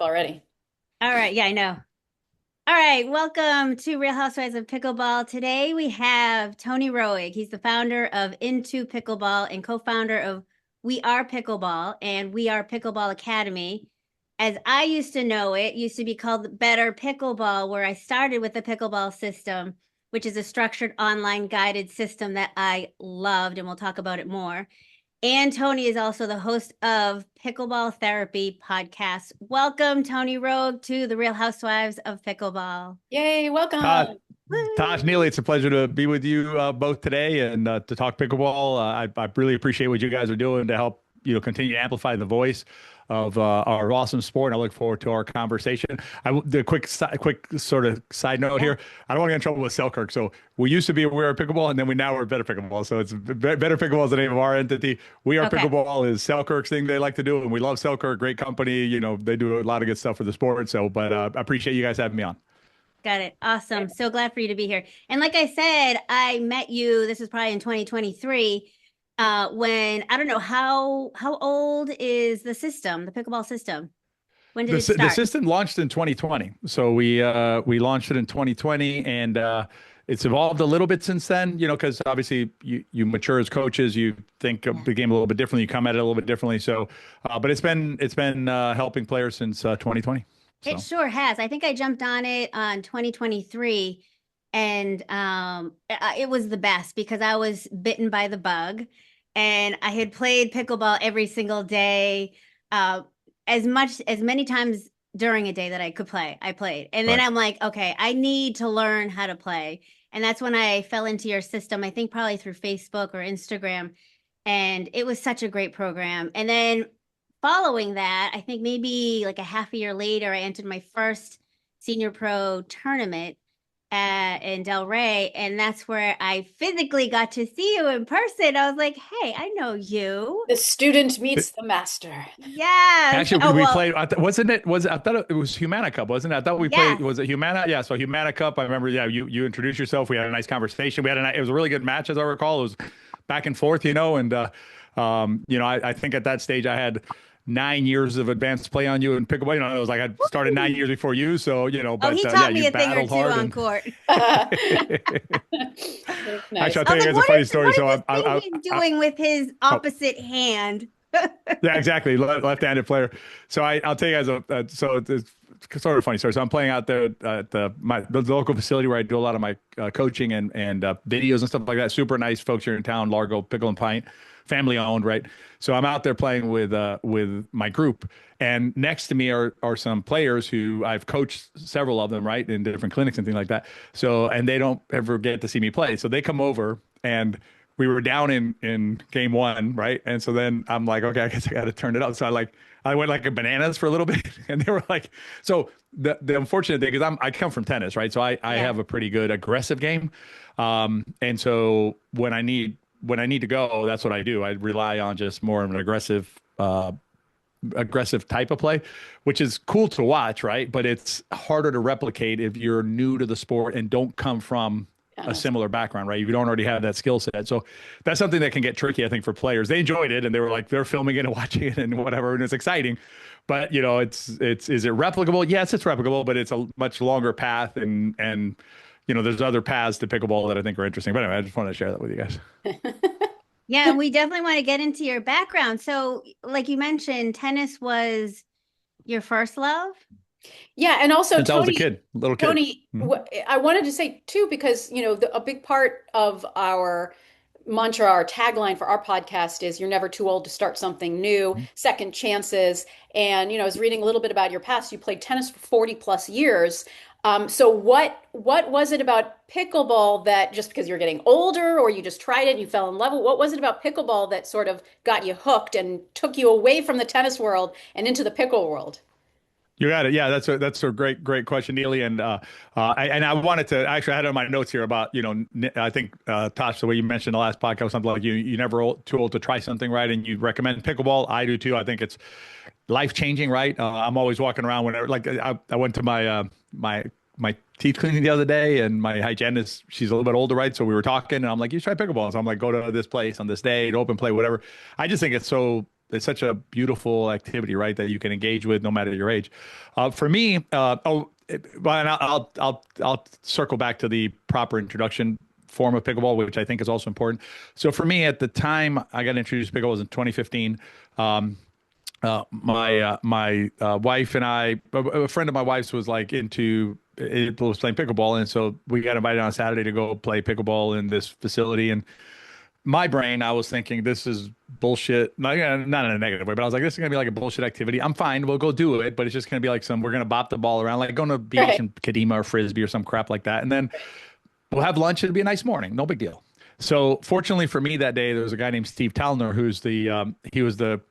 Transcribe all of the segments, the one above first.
already. All right. Yeah, I know. All right. Welcome to Real Housewives of Pickleball. Today we have Tony Roig. He's the founder of Into Pickleball and co-founder of We Are Pickleball and We Are Pickleball Academy. As I used to know it, used to be called Better Pickleball, where I started with the Pickleball System, which is a structured online guided system that I loved, and we'll talk about it more. And Tony is also the host of Pickleball Therapy Podcast. Welcome, Tony Roig, to the Real Housewives of Pickleball. Yay, Tosh, welcome. Tosh, Neely, it's a pleasure to be with you both today and to talk pickleball. I really appreciate what you guys are doing to help continue to amplify the voice of our awesome sport. And I look forward to our conversation. The quick sort of side note here. I don't want to get in trouble with Selkirk. So we used to be Aware of Pickleball, and then now we're Better Pickleball. So it's Better Pickleball is the name of our entity. We Are Pickleball is Selkirk's thing they like to do, and we love Selkirk. Great company. They do a lot of good stuff for the sport. So, but I appreciate you guys having me on. Got it. Awesome. So glad for you to be here. And like I said, I met you, this was probably in 2023, when I don't know how old is the system, the pickleball system? When did it start? The system launched in 2020. So we launched it in 2020, and it's evolved a little bit since then, because obviously you mature as coaches, you think of the game a little bit differently, you come at it a little bit differently. So but it's been helping players since 2020. So. It sure has. I think I jumped on it on 2023, and it was the best because I was bitten by the bug, and I had played pickleball every single day, as many times during a day that I could play. I played, and then I'm like, okay, I need to learn how to play, and that's when I fell into your system. I think probably through Facebook or Instagram, and it was such a great program. And then following that, I think maybe like a half a year later, I entered my first senior pro tournament in Delray, and that's where I physically got to see you in person. I was like, "Hey, I know you." The student meets the master. Yes. Actually, we played. Wasn't it? I thought it was Humana Cup, wasn't it? I thought we played. Was it Humana? Yeah. So Humana Cup. I remember. Yeah. You introduced yourself. We had a nice conversation. It was a really good match, as I recall. It was back and forth, and I think at that stage I had 9 years of advanced play on you in pickleball. It was like I started 9 years before you. So, but he taught me you a thing or battled two hard. on court. Nice. Actually, I'll tell you guys a funny story. What is he doing with his opposite hand? Yeah, exactly. Left-handed player. So I'll tell you guys so it's sort of a funny story. So I'm playing out there at the local facility where I do a lot of my coaching and videos and stuff like that. Super nice folks here in town, Largo, Pickle and Pint, family owned, right? So I'm out there playing with my group, and next to me are some players who I've coached several of them, right, in different clinics and things like that. So, and they don't ever get to see me play. So they come over, and we were down in game one, right? And so then I'm like, okay, I guess I got to turn it up. So I went like bananas for a little bit, and they were like, so the unfortunate thing is I come from tennis, right? So I have a pretty good aggressive game, and so when I need to go, that's what I do. I rely on just more of an aggressive type of play, which is cool to watch, right? But it's harder to replicate if you're new to the sport and don't come from a similar background, right? You don't already have that skill set. So that's something that can get tricky, I think, for players. They enjoyed it, and they were like, they're filming it and watching it and whatever, and it's exciting. But it's is it replicable? Yes, it's replicable, but it's a much longer path, and there's other paths to pickleball that I think are interesting. But anyway, I just wanted to share that with you guys. Yeah, we definitely want to get into your background. So, like you mentioned, tennis was your first love? Yeah, and also Since I was a kid, little kid. Tony, I wanted to say too, because a big part of our mantra, our tagline for our podcast is "You're never too old to start something new." Second chances, and I was reading a little bit about your past. You played tennis for 40 plus years. So what was it about pickleball that, just because you're getting older, or you just tried it and you fell in love with? What was it about pickleball that sort of got you hooked and took you away from the tennis world and into the pickle world? You got it. Yeah, that's a great question, Neely. And I wanted to actually, I had it on my notes here about I think Tosh, the way you mentioned the last podcast, something like you never too old to try something, right? And you recommend pickleball. I do too. I think it's life changing, right? I'm always walking around whenever, like I went to my teeth cleaning the other day, and my hygienist, she's a little bit older, right? So we were talking, and I'm like, you try pickleball. So I'm like, go to this place on this day, to open play, whatever. I just think it's so it's such a beautiful activity, right? That you can engage with no matter your age. For me, and I'll circle back to the proper introduction form of pickleball, which I think is also important. So for me, at the time I got introduced to pickleball was in 2015. My wife and I, a friend of my wife's was like into it, was playing pickleball, and so we got invited on Saturday to go play pickleball in this facility. And my brain, I was thinking this is bullshit. Not in a negative way, but I was like, this is gonna be like a bullshit activity. I'm fine, we'll go do it, but it's just gonna be like we're gonna bop the ball around, like going to the beach Right. and Kadima or Frisbee or some crap like that, and then we'll have lunch. It'll be a nice morning, no big deal. So fortunately for me that day, there was a guy named Steve Talner, who's he was the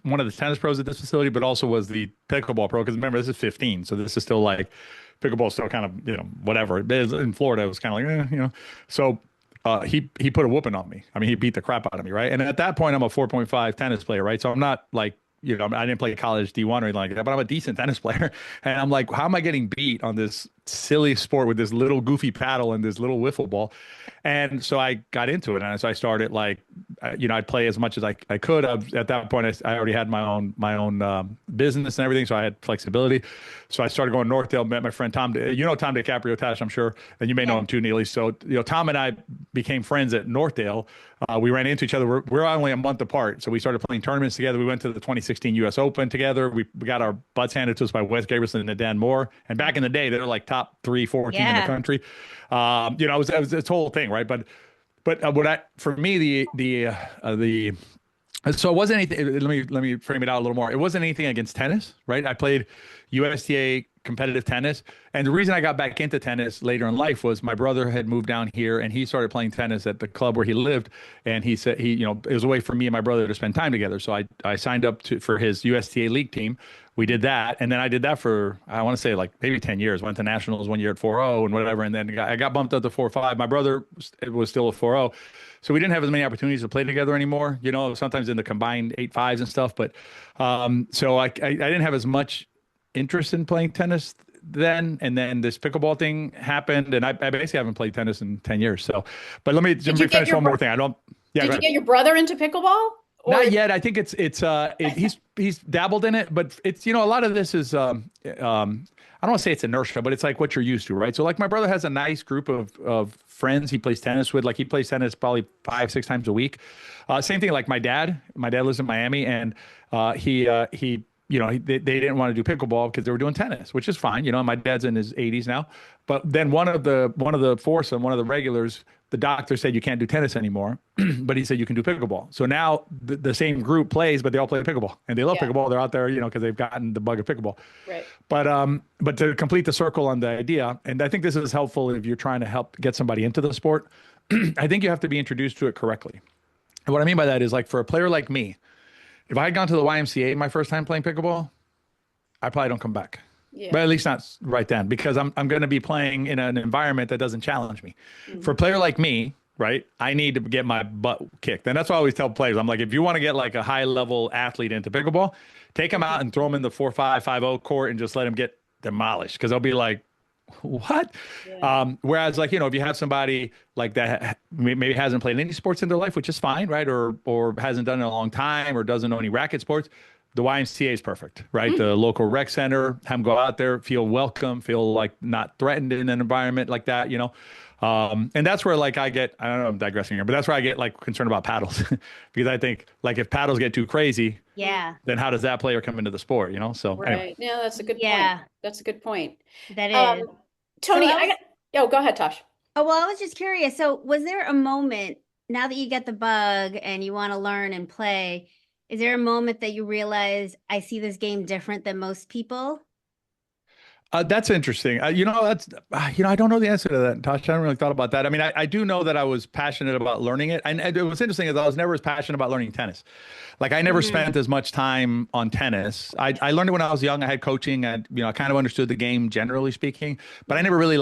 one of the tennis pros at this facility, but also was the pickleball pro. Because remember, this is 15, so this is still like pickleball, still kind of whatever. In Florida, it was kind of like So he put a whooping on me. I mean, he beat the crap out of me, right? And at that point, I'm a 4.5 tennis player, right? So I'm not like I didn't play college D1 or anything like that, but I'm a decent tennis player. And I'm like, how am I getting beat on this silly sport with this little goofy paddle and this little wiffle ball? And so I got into it, and so I started like, I'd play as much as I could. At that point, I already had my own business and everything, so I had flexibility. So I started going to Northdale, met my friend Tom. Tom DiCaprio, Tash, I'm sure, and you may know him too, Neely. So Tom and I became friends at Northdale. We ran into each other. We're only a month apart, so we started playing tournaments together. We went to the 2016 U.S. Open together. We got our butts handed to us by Wes Gabrielson and Dan Moore. And back in the day, they were like top 3-4 team in the country. It was this whole thing, right? But for me the so it wasn't anything. Let me frame it out a little more. It wasn't anything against tennis, right? I played USTA competitive tennis, and the reason I got back into tennis later in life was my brother had moved down here, and he started playing tennis at the club where he lived, and he said it was a way for me and my brother to spend time together. So I signed up for his USTA league team. We did that, and then I did that for I want to say like maybe 10 years. Went to nationals 1 year at 4.0 and whatever, and then I got bumped up to 4.5. My brother was still a 4.0. So we didn't have as many opportunities to play together anymore, sometimes in the combined 8.5s and stuff. But so I didn't have as much interest in playing tennis then. And then this pickleball thing happened, and I basically haven't played tennis in 10 years. So, but let me finish one more thing. Did you get your brother into pickleball? Not yet. I think he's dabbled in it, but it's a lot of this is I don't want to say it's inertia, but it's like what you're used to, right? So like my brother has a nice group of friends he plays tennis with. Like he plays tennis probably 5-6 times a week. Same thing like my dad. My dad lives in Miami, and they didn't want to do pickleball because they were doing tennis, which is fine. My dad's in his 80s now. But then one of the foursome, one of the regulars, the doctor said you can't do tennis anymore, but he said you can do pickleball. So now the same group plays, but they all play pickleball, and they love pickleball. They're out there, because they've gotten the bug of pickleball. Right. But to complete the circle on the idea, and I think this is helpful if you're trying to help get somebody into the sport, I think you have to be introduced to it correctly. And what I mean by that is like for a player like me, if I had gone to the YMCA my first time playing pickleball, I probably don't come back. Yeah. But at least not right then, because I'm going to be playing in an environment that doesn't challenge me. Mm-hmm. For a player like me, right, I need to get my butt kicked. And that's why I always tell players, I'm like, if you want to get like a high level athlete into pickleball, take them out and throw them in the 4-5, 5-0 court and just let them get demolished, because they'll be like, what? Yeah. Whereas like, if you have somebody like that maybe hasn't played any sports in their life, which is fine, right? Or hasn't done it in a long time, or doesn't know any racket sports, the YMCA is perfect, right? Mm-hmm. The local rec center, have them go out there, feel welcome, feel like not threatened in an environment like that, and that's where like I don't know, I'm digressing here, but that's where I get like concerned about paddles because I think like if paddles get too crazy, then how does that player come into the sport, So right. Anyway. Yeah, that's a good point. That's a good point. That is. Tony, go ahead, Tosh. Oh, well, I was just curious. So was there a moment now that you get the bug and you want to learn and play, is there a moment that you realize I see this game different than most people? That's interesting. I don't know the answer to that, Tasha. I haven't really thought about that. I mean, I do know that I was passionate about learning it. And it was interesting is I was never as passionate about learning tennis. Like I never spent as much time on tennis. I learned it when I was young. I had coaching and, I kind of understood the game generally speaking, but I never really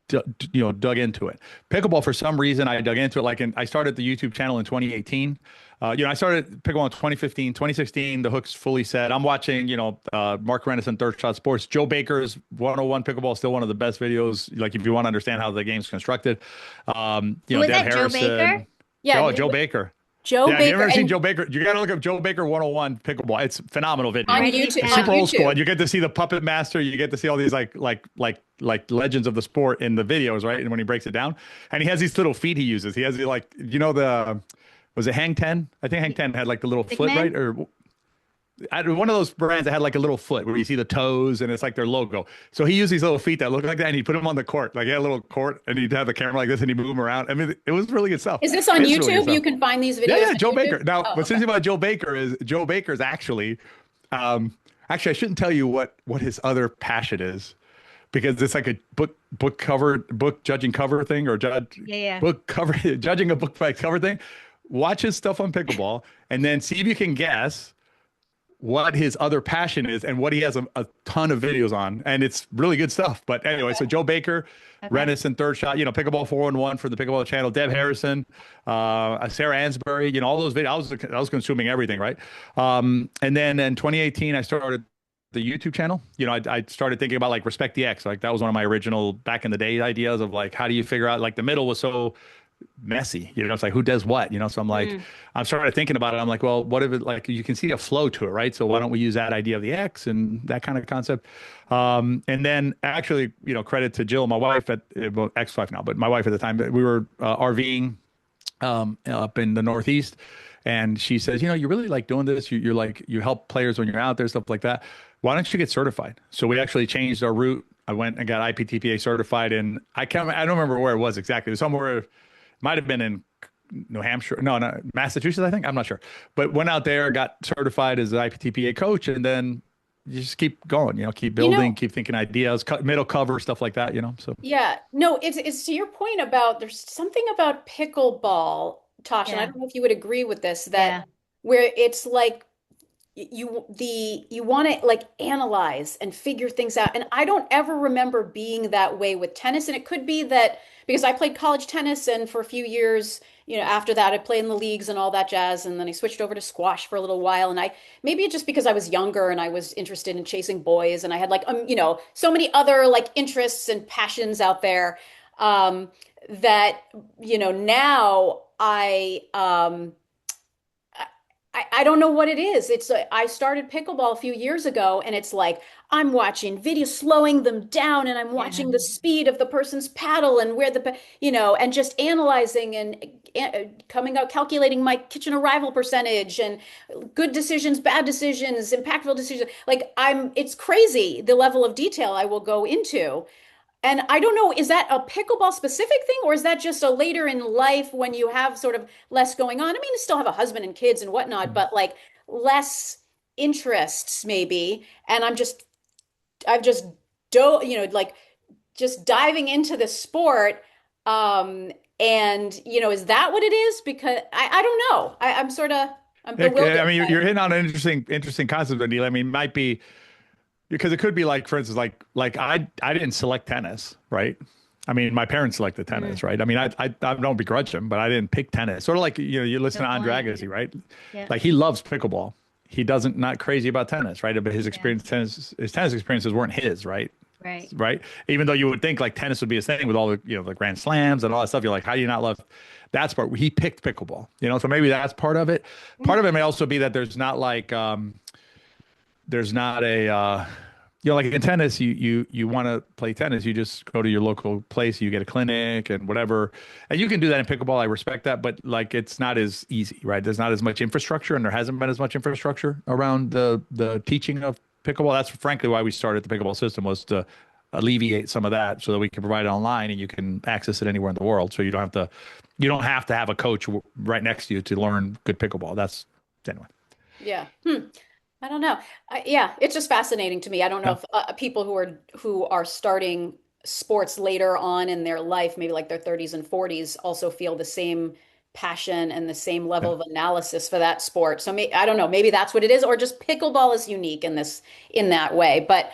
dug into it. Pickleball, for some reason, I dug into it. I started the YouTube channel in 2018. I started pickleball in 2015, 2016. The hook's fully set. I'm watching, Mark Rennes and Third Shot Sports. Joe Baker's 101 Pickleball is still one of the best videos. Like if you want to understand how the game's constructed. Was that Harrison, Joe Baker? Yeah. Oh, Joe Baker. Joe Yeah, if you've Baker ever seen and Joe Baker, you got to look up Joe Baker 101 pickleball. It's a phenomenal video. on Writing it YouTube. down. On Super old school, YouTube. and you get to see the puppet master. You get to see all these like legends of the sport in the videos, right? And when he breaks it down, and he has these little feet he uses. He has like, the was it Hang 10? I think Hang 10 had like the little foot, Stickman? right? Or one of those brands that had like a little foot where you see the toes and it's like their logo. So he used these little feet that look like that, and he put them on the court. Like he had a little court, and he'd have the camera like this, and he'd move them around. I mean, it was really good stuff. Is this on It's really good YouTube? stuff. You can find these videos Yeah, on Joe YouTube? Baker. Now, Oh, what's okay. interesting about Joe Baker's actually, actually, I shouldn't tell you what his other passion is, because it's like a book judging cover thing, or Yeah. book cover judging a book by cover thing. Watch his stuff on pickleball, and then see if you can guess what his other passion is and what he has a ton of videos on. And it's really good stuff. But anyway, so Joe Baker, Okay. Renison, Third Shot, Pickleball 411 for the Pickleball channel, Deb Harrison, Sarah Ansbury, all those videos. I was consuming everything, right? And then in 2018, I started the YouTube channel. I started thinking about like Respect the X. Like that was one of my original back in the day ideas of like, how do you figure out, like the middle was so messy, it's like who does what, so I'm like, I'm started thinking about it. I'm like, well, what if it, like, you can see a flow to it, right? So why don't we use that idea of the X and that kind of concept? And then actually, credit to Jill, my wife ex-wife now, but my wife at the time, we were RVing up in the Northeast, and she says, you really like doing this. You're like, you help players when you're out there, stuff like that. Why don't you get certified? So we actually changed our route. I went and got IPTPA certified, and I don't remember where it was exactly. It was somewhere. Might have been in New Hampshire. No, Massachusetts, I think. I'm not sure. But went out there, got certified as an IPTPA coach, and then you just keep going, keep building, keep thinking ideas, middle cover, stuff like that, So Yeah, no, it's to your point about there's something about pickleball, Tasha, and I Yeah. don't know if you would agree with this, Yeah. that where it's like you want to like analyze and figure things out. And I don't ever remember being that way with tennis. And it could be that because I played college tennis, and for a few years, after that I played in the leagues and all that jazz, and then I switched over to squash for a little while. And maybe it's just because I was younger and I was interested in chasing boys, and I had like so many other like interests and passions out there, that now I don't know what it is. It's I started pickleball a few years ago, and it's like I'm watching videos, slowing them down, and I'm watching the speed of the person's paddle and where and just analyzing and coming out, calculating my kitchen arrival percentage and good decisions, bad decisions, impactful decisions. It's crazy the level of detail I will go into. And I don't know, is that a pickleball specific thing, or is that just a later in life when you have sort of less going on? I mean, you still have a husband and kids and whatnot, but like less interests maybe. And I've just like just diving into the sport. And is that what it is? Because I don't know. I'm bewildered I mean, by you're it. hitting on an interesting concept, Anil. I mean, it might be because it could be like, for instance, like I didn't select tennis, right? I mean, my parents selected tennis, right? I mean, I don't begrudge them, but I didn't pick tennis. Sort of like, you listen Good to Andre point. Agassi, right? Yeah. Like he loves pickleball. He doesn't, not crazy about tennis, right? But his tennis experiences weren't his, right? Right. Right. Even though you would think like tennis would be a thing with all the, the grand slams and all that stuff. You're like, how do you not love that's part? He picked pickleball, so maybe that's part of it. Part of it may also be that there's not like, there's not a, like in tennis, you want to play tennis, you just go to your local place, you get a clinic and whatever, and you can do that in pickleball. I respect that, but like it's not as easy, right? There's not as much infrastructure, and there hasn't been as much infrastructure around the teaching of pickleball. That's frankly why we started the pickleball system, was to alleviate some of that so that we can provide it online and you can access it anywhere in the world. So you don't have to have a coach right next to you to learn good pickleball. That's anyway. Yeah. I don't know. Yeah, it's just fascinating to me. I don't know Yeah. if people who are starting sports later on in their life, maybe like their 30s and 40s, also feel the same passion and the same level Yeah. of analysis for that sport. So I don't know, maybe that's what it is, or just pickleball is unique in that way. But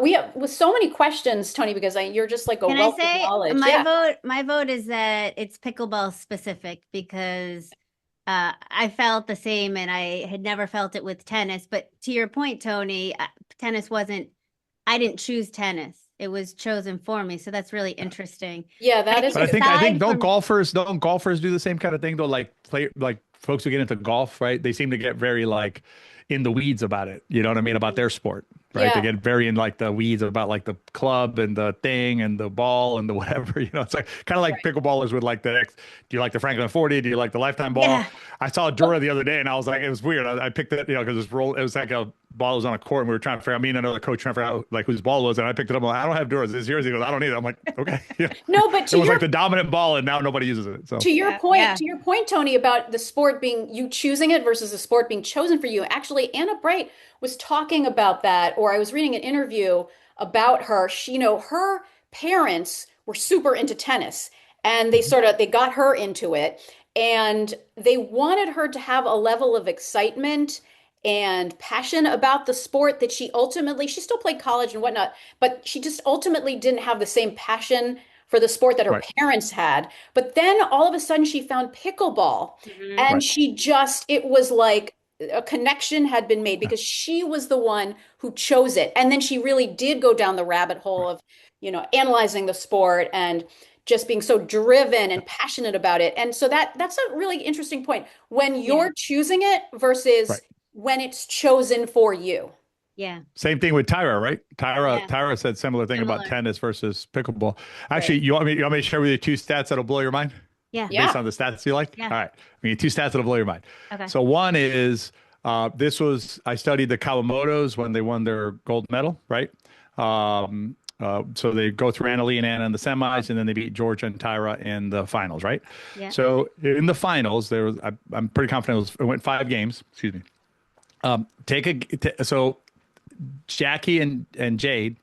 we have with so many questions, Tony, because you're just like a Can I wealth of say knowledge. my Yeah. vote? My vote is that it's pickleball specific because I felt the same, and I had never felt it with tennis. But to your point, Tony, tennis wasn't. I didn't choose tennis; it was chosen for me. So that's really interesting. Yeah, But that is But a I good think aside don't from golfers do the same kind of thing though? Like play like folks who get into golf, right? They seem to get very like in the weeds about it. You know what I mean? About their sport, right? Yeah. They get very in like the weeds about like the club and the thing and the ball and the whatever. You know, it's like kind of like pickleballers would like do you like the Franklin 40? Do you like the lifetime ball? Yeah. I saw a Dura the other day and I was like, it was weird. I picked it, you know, because it was like a ball was on a court and we were trying to figure out, me and another coach trying to figure out like whose ball it was. And I picked it up. I'm like, I don't have Duras. Is yours? He goes, I don't either. I'm like, okay. Yeah. No, but It was like the dominant ball and now nobody uses it. So to your point, Tony, about the sport being you choosing it versus the sport being chosen for you. Actually, Anna Bright was talking about that, or I was reading an interview about her. She, her parents were super into tennis and they got her into it and they wanted her to have a level of excitement and passion about the sport that she still played college and whatnot, but she just ultimately didn't have the same passion for the sport that her right. parents had. But then all of a sudden she found pickleball and Right. it was like a connection had been made because she was the one who chose it. And then she really did go down the rabbit hole of, analyzing the sport and just being so driven and passionate about it. And so that's a really interesting point when you're choosing it versus Right. when it's chosen for you. Yeah. Same thing with Tyra, right? Tyra said similar thing about tennis versus pickleball. Actually, you want me to share with you two stats that'll blow your mind? Yeah. Based on the stats you like? Yeah. All right. I mean, two stats that'll blow your mind. Okay. So one is I studied the Kawamotos when they won their gold medal, right? So they go through Annalie and Anna in the semis, and then they beat Georgia and Tyra in the finals, right? Yeah. So in the finals, I'm pretty confident it went 5 games. Excuse me. So Jackie and Jade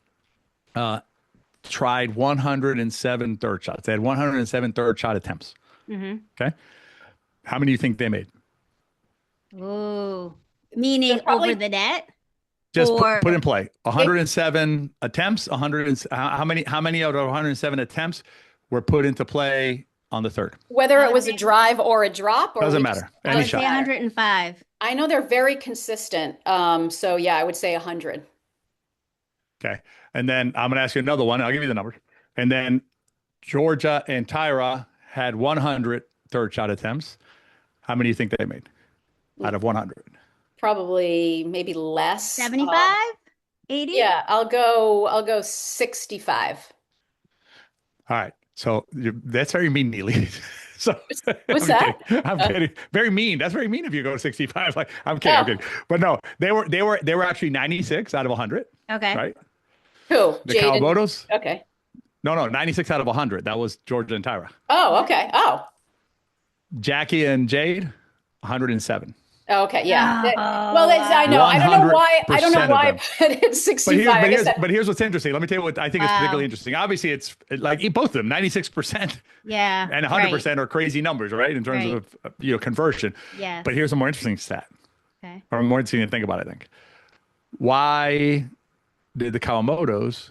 tried 107 third shots. They had 107 third shot attempts. Mm-hmm. Okay. How many do you think they made? Ooh. Meaning over the net? Just put in play. 107 attempts. How many out of 107 attempts were put into play on the third? Whether it was a drive or a drop, or doesn't matter. Any shot. Say 105. I know they're very consistent. So yeah, I would say 100. Okay. And then I'm going to ask you another one. I'll give you the numbers. And then Georgia and Tyra had 100 third shot attempts. How many do you think they made out of 100? Probably maybe less. 75? 80? Yeah, I'll go 65. All right. So that's very mean, Neely. So What's that? Kidding. I'm kidding. Very mean. That's very mean if you go to 65. Like I'm kidding. I'm kidding. But no, they were actually 96 out of 100. Okay. Right. Who? The Jade Kawamotos? Okay. No, 96 out of 100. That was Georgia and Tyra. Oh, okay. Oh. Jackie and Jade, 107. Oh, okay. Yeah. Oh, Well, I know. I don't know why. I don't know why I them. put it 65. But here's what's interesting. Let me tell you what I think is particularly interesting. Obviously, it's like both of them, 96%. Yeah. And 100% are crazy numbers, right? In terms of conversion. Yeah. But here's a more interesting stat. Okay. Or more interesting to think about, I think. Why did the Kawamotos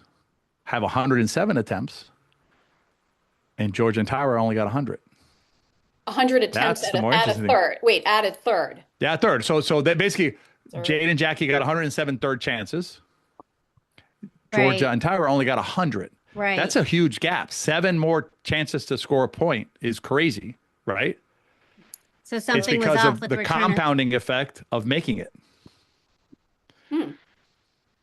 have 107 attempts and Georgia and Tyra only got 100? 100 attempts That's the more at a interesting thing. third. Wait, at a third. Yeah, third. So that basically Jade and Jackie got 107 third chances. Georgia and Tyra only got 100. Right. That's a huge gap. 7 more chances to score a point is crazy, right? So something it's because was off of with the return compounding effect of making it.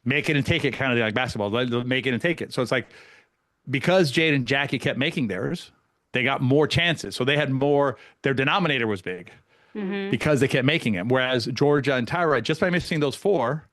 Make it and take it, kind of like basketball. Make it and take it. So it's like because Jade and Jackie kept making theirs, they got more chances. So they had more. Their denominator was big because they kept making it. Whereas Georgia and Tyra, just by missing those 4,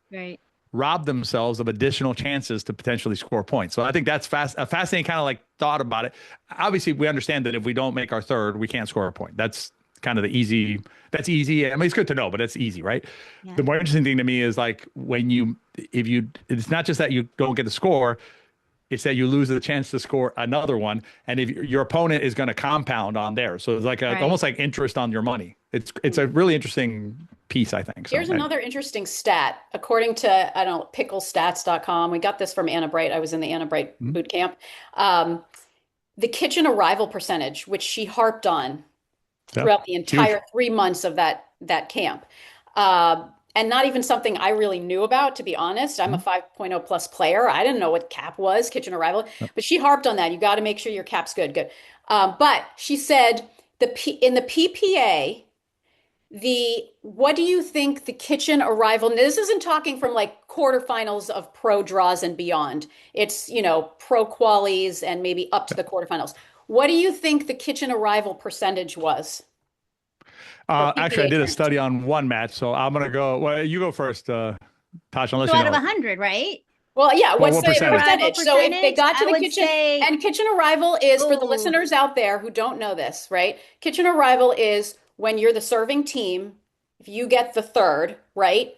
robbed themselves of additional chances to potentially score points. So I think that's a fascinating kind of like thought about it. Obviously, we understand that if we don't make our third, we can't score a point. That's kind of the easy. That's easy. I mean, it's good to know, but it's easy, right? Yeah. The more interesting thing to me is like it's not just that you don't get the score, it's that you lose the chance to score another one. And if your opponent is going to compound on there. So it's like almost like interest on your money. It's a really interesting piece, I think. So, here's another interesting stat. According to, picklestats.com, we got this from Anna Bright. I was in the Anna Bright boot camp. The kitchen arrival percentage, which she harped on throughout the entire 3 months of that camp. And not even something I really knew about, to be honest. I'm a 5.0 plus player. I didn't know what CAP was, kitchen arrival, but she harped on that. You got to make sure your CAP's good. But she said in the PPA, what do you think the kitchen arrival, and this isn't talking from like quarterfinals of pro draws and beyond. It's, pro qualies and maybe up to the quarterfinals. What do you think the kitchen arrival percentage was for Actually, I PPA did a tournaments? study on one match, so I'm gonna go. Well, you go first, Tasha, unless So you out of know it. 100, right? Well, yeah, Well, what's what the percentage? Arrival percentage? So if they percentage, got to I the would kitchen, say, and kitchen arrival is for the oh, listeners out there who don't know this, right? Kitchen arrival is when you're the serving team, if you get the third, right?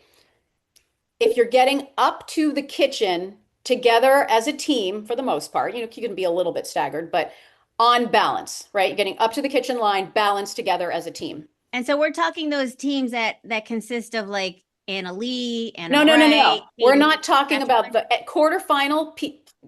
If you're getting up to the kitchen together as a team for the most part, you can be a little bit staggered, but on balance, right? You're getting up to the kitchen line, balanced together as a team. and so we're talking those teams that consist of like Anna Lee, Anna No, no, no, Bray, no. We're Katie not Lee. talking That's about one. the quarterfinal.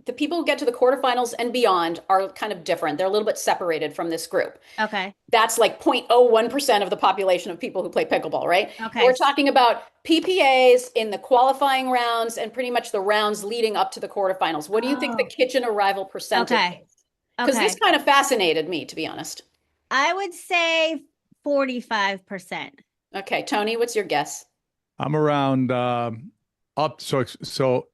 The people who get to the quarterfinals and beyond are kind of different. They're a little bit separated from this group. Okay. That's like 0.01% of the population of people who play pickleball, right? Okay. We're talking about PPAs in the qualifying rounds and pretty much the rounds leading up to the quarterfinals. What do you think the Oh, kitchen arrival percentage okay. is? Because this Okay. kind of fascinated me, to be honest. I would say 45%. Okay, Tony, what's your guess? I'm around up. So,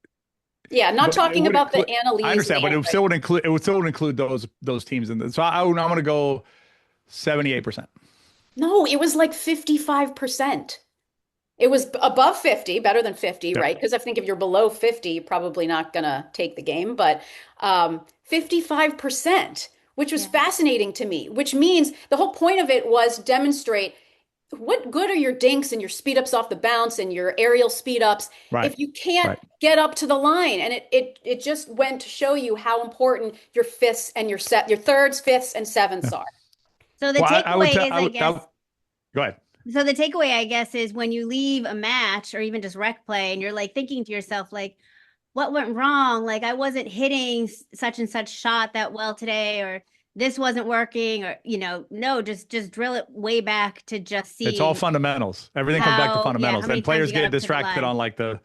Yeah, not but it talking would about the include. I Annalise and understand, but it still would include. It would still include those teams in. So I'm going to go 78%. No, it was like 55%. It was above 50, better than 50, Yeah. right? Because I think if you're below 50, you're probably not going to take the game. But 55%, which was Yeah. fascinating to me, which means the whole point of it was demonstrate what good are your dinks and your speed ups off the bounce and your aerial speed ups Right. if you can't Right. get up to the line. And it just went to show you how important your fifths and your thirds, fifths, and sevenths Yeah. are. So the Well, I would takeaway tell. is, I guess, Go ahead. so the takeaway, I guess, is when you leave a match or even just rec play and you're like thinking to yourself, like, what went wrong? Like, I wasn't hitting such and such shot that well today, or this wasn't working, or, no, just drill it way back to just It's all see fundamentals. Everything comes back to how fundamentals. many And times players you got get up to the distracted line.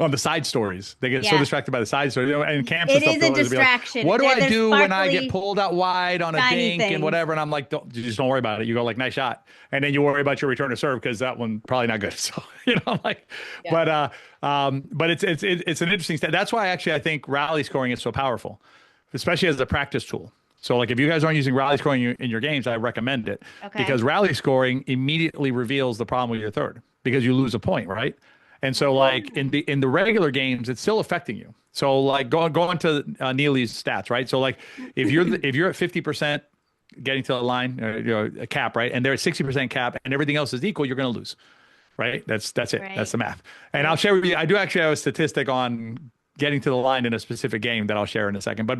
on the side stories. They get so Yeah. distracted by the side stories. And camps and It stuff, is a they'll always be like, distraction. what do I There's do when I get sparkly, pulled out wide on a shiny dink and things. whatever? And I'm like, don't worry about it. You go like, nice shot. And then you worry about your return to serve because that one probably not good. So, I'm like, Yeah. but it's an interesting stat. That's why actually I think rally scoring is so powerful, especially as a practice tool. So like if you guys aren't using rally scoring in your games, I recommend it Okay. because rally scoring immediately reveals the problem with your third because you lose a point, right? And so like in the regular games, it's still affecting you. So like going to Neely's stats, right? So like if you're at 50% getting to the line, a cap, right? And they're at 60% cap and everything else is equal, you're going to lose, right? That's it. Right. That's the math. And I'll share with you, I do actually have a statistic on getting to the line in a specific game that I'll share in a second. But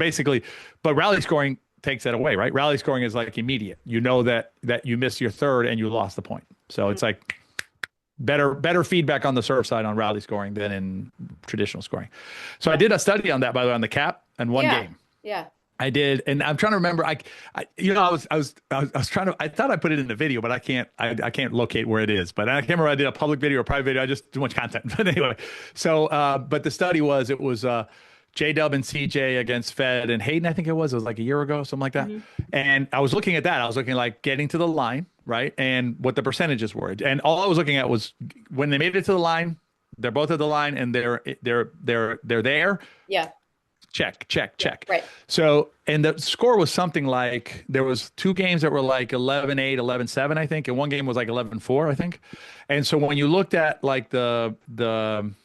rally scoring takes that away, right? Rally scoring is like immediate. You know that you missed your third and you lost the point. So it's like better feedback on the serve side on rally scoring than in traditional scoring. So I did a study on that, by the way, on the cap and one game. Yeah. I did, and I'm trying to remember. I was trying to. I thought I put it in the video, but I can't locate where it is. But I can't remember. I did a public video or private video. I just too much content. But anyway, so but the study was J Dub and CJ against Fed and Hayden. I think it was like a year ago, something like that. And I was looking at that. I was looking like getting to the line, right, and what the percentages were. And all I was looking at was when they made it to the line. They're both at the line, and they're there. Yeah. Check. Right. So, and the score was something like there was two games that were like 11-8, 11-7, I think, and one game was like 11-4, I think. And so when you looked at like when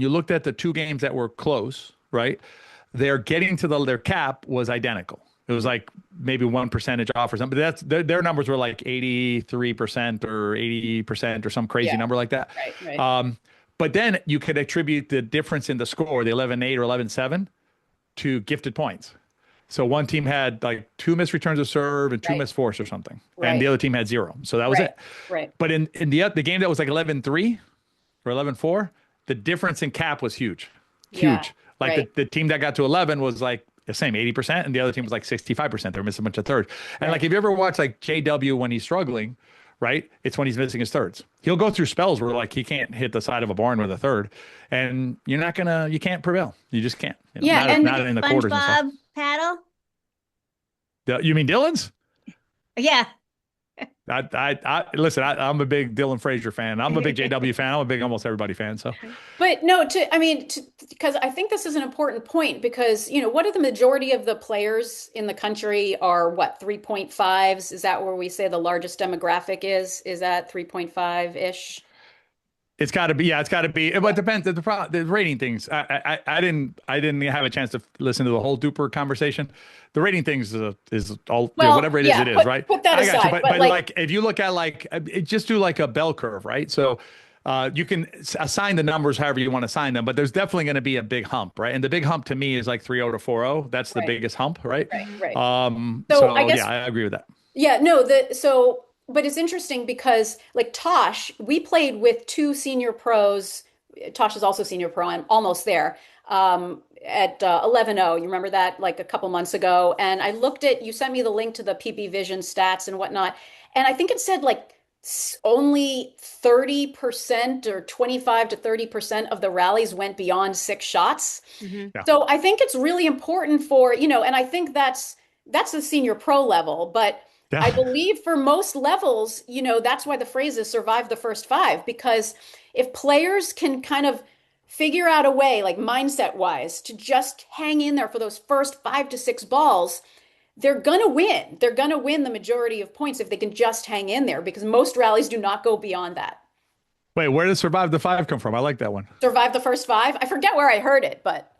you looked at the two games that were close, right, they're getting to their cap was identical. It was like maybe 1% off or something. But their numbers were like 83% or 80% or some crazy number like that. Right. But then you could attribute the difference in the score, the 11-8 or 11-7, to gifted points. So one team had like 2 missed returns of serve and 2 missed force or something. And the other team had 0. So that was it. Right. But in the game that was like 11-3 or 11-4, the difference in cap was huge. Yeah, Huge. Like the team that got to 11 was like the same 80%, and the other team was like 65%. They were missing a bunch of thirds. And like if you ever watch like JW when he's struggling, right? It's when he's missing his thirds. He'll go through spells where like he can't hit the side of a barn with a third, and you can't prevail. You just can't. Not in the quarters and SpongeBob paddle. stuff. You mean Dylan's? Yeah. Listen, I'm a big Dylan Frazier fan. I'm a big JW fan. I'm a big almost everybody fan. So But no, because I think this is an important point because, what are the majority of the players in the country are what, 3.5s? Is that where we say the largest demographic is? Is that 3.5-ish? it's got to be, yeah, it's got to be. But it depends. The rating things. I didn't have a chance to listen to the whole Duper conversation. The rating things is all Well, whatever it is, yeah, it is, right? put that I got you. aside. But But like if you look at just do like a bell curve, right? So you can assign the numbers however you want to assign them, but there's definitely going to be a big hump, right? And the big hump to me is like 3.0 to 4.0. That's the right, biggest hump, right? right. So I So guess yeah, I agree with that. Yeah, no, but it's interesting because like Tosh, we played with two senior pros. Tosh is also senior pro. I'm almost there. At 11-0. You remember that like a couple months ago. And I looked at, you sent me the link to the PP Vision stats and whatnot. And I think it said like only 30% or 25 to 30% of the rallies went beyond 6 shots. Hmm. Yeah. So I think it's really important for, and I think that's the senior pro level, but I Yeah. believe for most levels, that's why the phrase is survive the first five, because if players can kind of figure out a way, like mindset wise, to just hang in there for those first 5 to 6 balls, they're going to win. They're going to win the majority of points if they can just hang in there because most rallies do not go beyond that. Wait, where does Survive the Five come from? I like that one. Survive the first five. I forget where I heard it, but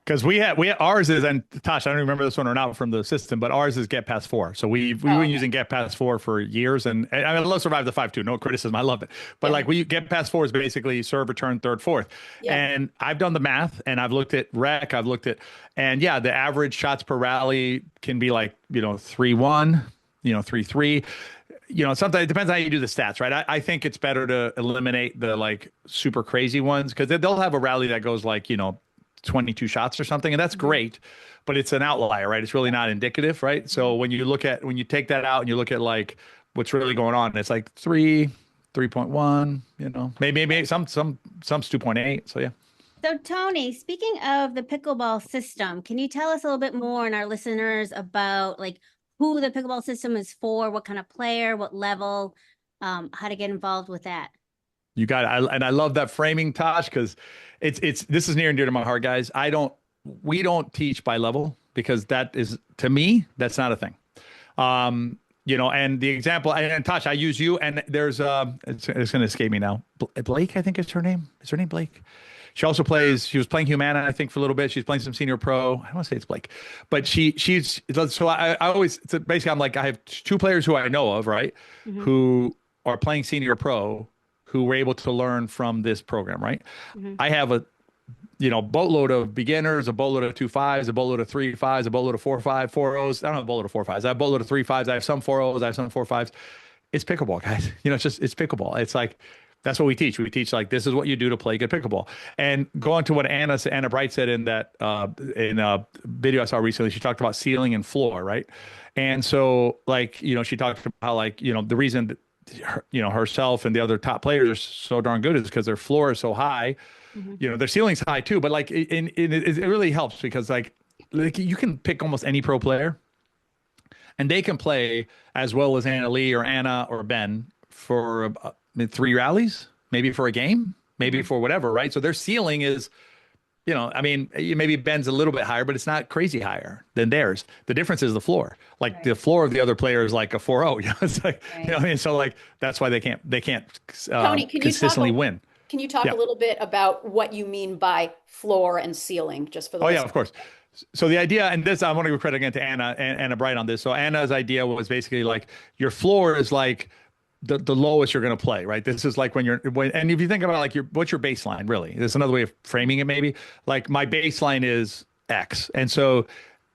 Because we had ours is, and Tosh, I don't remember this one or not from the system, but ours is Get Past Four. So we've oh, been okay. using Get Past Four for years, and I mean, I love Survive the Five too. No criticism, I love it. But Yeah. like we Get Past Four is basically serve, return, third, fourth, Yeah. and I've done the math, and I've looked at rec, I've looked at, and yeah, the average shots per rally can be like 3-1, 3-3. Sometimes it depends on how you do the stats, right? I think it's better to eliminate the like super crazy ones because they'll have a rally that goes like 22 shots or something, and that's great, but it's an outlier, right? It's really not indicative, right? So when you take that out and you look at like what's really going on, it's like 3.1, maybe some's 2.8. So yeah. So, Tony, speaking of the pickleball system, can you tell us a little bit more and our listeners about like who the pickleball system is for, what kind of player, what level, how to get involved with that? You got it. And I love that framing, Tosh, because this is near and dear to my heart, guys. We don't teach by level because that is, to me, that's not a thing. And the example, and Tosh, I use you, and there's it's going to escape me now. Blake, I think is her name. Is her name Blake? She was playing Humana, I think, for a little bit. She's playing some senior pro. I don't want to say it's Blake, but so I always, so basically, I'm like, I have two players who I know of, right? Mm-hmm. Who are playing senior pro, who were able to learn from this program, right? Mm-hmm. I have a, boatload of beginners, a boatload of 2.5s, a boatload of 3.5s, a boatload of 4.5, 4.0s. I don't have a boatload of 4.5s. I have a boatload of 3.5s. I have some 4.0s. I have some 4.5s. It's pickleball, guys. It's pickleball. It's like, that's what we teach. We teach like, this is what you do to play good pickleball. And going to what Anna Bright said in that in a video I saw recently, she talked about ceiling and floor, right? And so like, she talked about how like, the reason that herself and the other top players are so darn good is because their floor is so high. Mm-hmm. Their ceiling's high too, but like it really helps because like you can pick almost any pro player and they can play as well as Anna Lee or Anna or Ben for 3 rallies, maybe for a game, maybe for whatever, right? So their ceiling is, maybe Ben's a little bit higher, but it's not crazy higher than theirs. The difference is the floor. Like Right. the floor of the other player is like a 4.0. It's like, Right. what I mean? So like that's why they can't Tony, consistently win. can you talk Yeah. a little bit about what you mean by floor and ceiling, just for the Oh yeah, listeners? of course. So the idea, and this I want to give credit again to Anna Bright on this. So Anna's idea was basically like your floor is like the lowest you're going to play, right? This is like and if you think about like what's your baseline really? There's another way of framing it maybe. Like my baseline is X, and so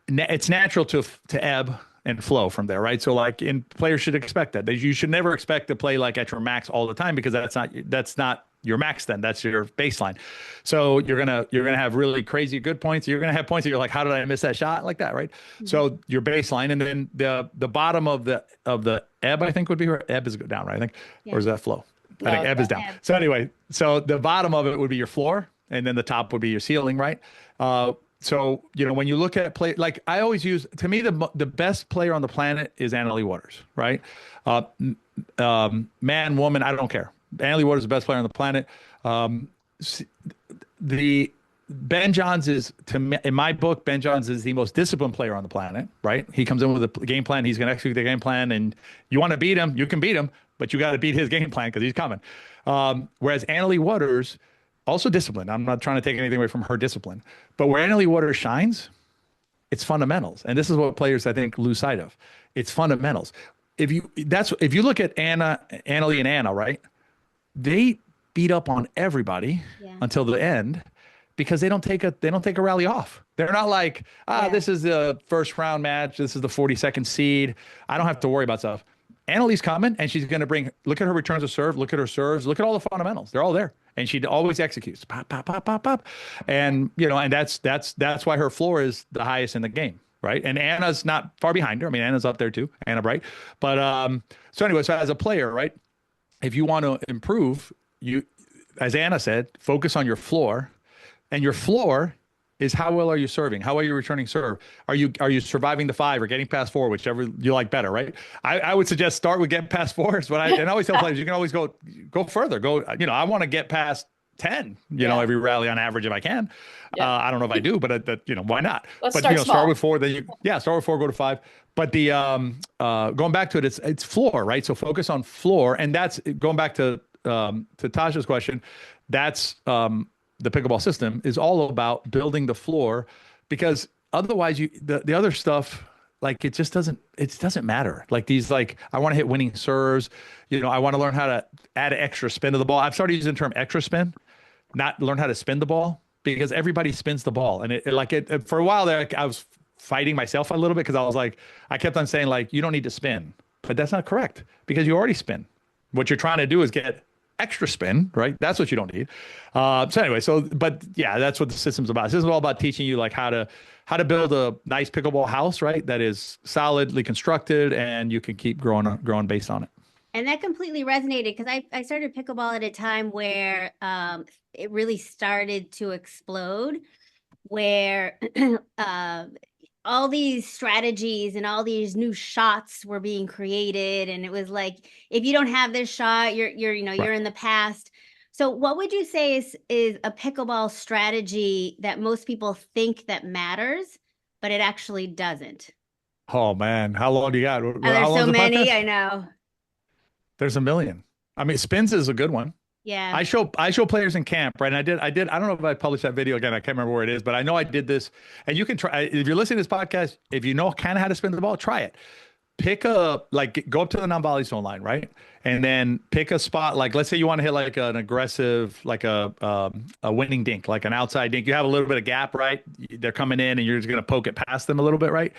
it's natural to ebb and flow from there, right? So like, players should expect that. You should never expect to play like at your max all the time because that's not your max. Then that's your baseline. So you're gonna have really crazy good points. You're gonna have points that you're like, how did I miss that shot? Like that, right? Mm-hmm. So your baseline, and then the bottom of the ebb, I think would be where ebb is down, right? I think, Yeah. or is that flow? No, I think ebb is down. So anyway, so the bottom of it would be your floor, and then the top would be your ceiling, right? So, when you look at play, like I always use, to me, the best player on the planet is Anna Leigh Waters, right? Man, woman, I don't care. Anna Leigh Waters is the best player on the planet. The Ben Johns is, in my book, Ben Johns is the most disciplined player on the planet, right? He comes in with a game plan. He's going to execute the game plan, and you want to beat him, you can beat him, but you got to beat his game plan because he's coming. Whereas Anna Leigh Waters, also disciplined. I'm not trying to take anything away from her discipline, but where Anna Leigh Waters shines, it's fundamentals, and this is what players I think lose sight of. It's fundamentals. If you look at Anna Leigh and Anna, right? They beat up on everybody until the end because they don't take a rally off. They're not like, this is the first round match. This is the 42nd seed. I don't have to worry about stuff. Anna Leigh's coming, and she's going to look at her returns of serve, look at her serves, look at all the fundamentals. They're all there. And she always executes. Pop, pop, pop, pop, pop. And, and that's why her floor is the highest in the game. Right. And Anna's not far behind her. I mean, Anna's up there too, Anna Bright. But so anyway, so as a player, right, if you want to improve, you, as Anna said, focus on your floor. And your floor is how well are you serving? How are you returning serve? Are you surviving the 5 or getting past 4, whichever you like better, right? I would suggest start with getting past 4s, but I always tell players you can always go further. I want to get past 10, every rally on average if I can. I don't know if I do, but why not? Let's but start with 4, then start with 4, go to 5. But the going back to it, it's floor, right? So focus on floor, and that's going back to Tasha's question. That's the pickleball system is all about building the floor, because otherwise the other stuff, like it doesn't matter. Like I want to hit winning serves. I want to learn how to add an extra spin to the ball. I've started using the term extra spin, not learn how to spin the ball, because everybody spins the ball. And it for a while there, I was fighting myself a little bit because I was like, I kept on saying like, you don't need to spin, but that's not correct because you already spin. What you're trying to do is get extra spin, right? That's what you don't need. So anyway, but yeah, that's what the system's about. This is all about teaching you like how to build a nice pickleball house, right? That is solidly constructed, and you can keep growing based on it. And that completely resonated because I started pickleball at a time where it really started to explode, where all these strategies and all these new shots were being created, and it was like, if you don't have this shot, you're you're in the past. So what would you say is a pickleball strategy that most people think that matters, but it actually doesn't? Oh man, how long do you got? There's so many, I know. There's a million. I mean, spins is a good one. Yeah. I show players in camp, right? And I don't know if I published that video again. I can't remember where it is, but I know I did this. And you can try, if you're listening to this podcast, if you know kind of how to spin the ball, try it. Go up to the non-volley zone line, right? And then pick a spot. Like, let's say you want to hit like an aggressive, like a winning dink, like an outside dink. You have a little bit of gap, right? They're coming in and you're just going to poke it past them a little bit, right?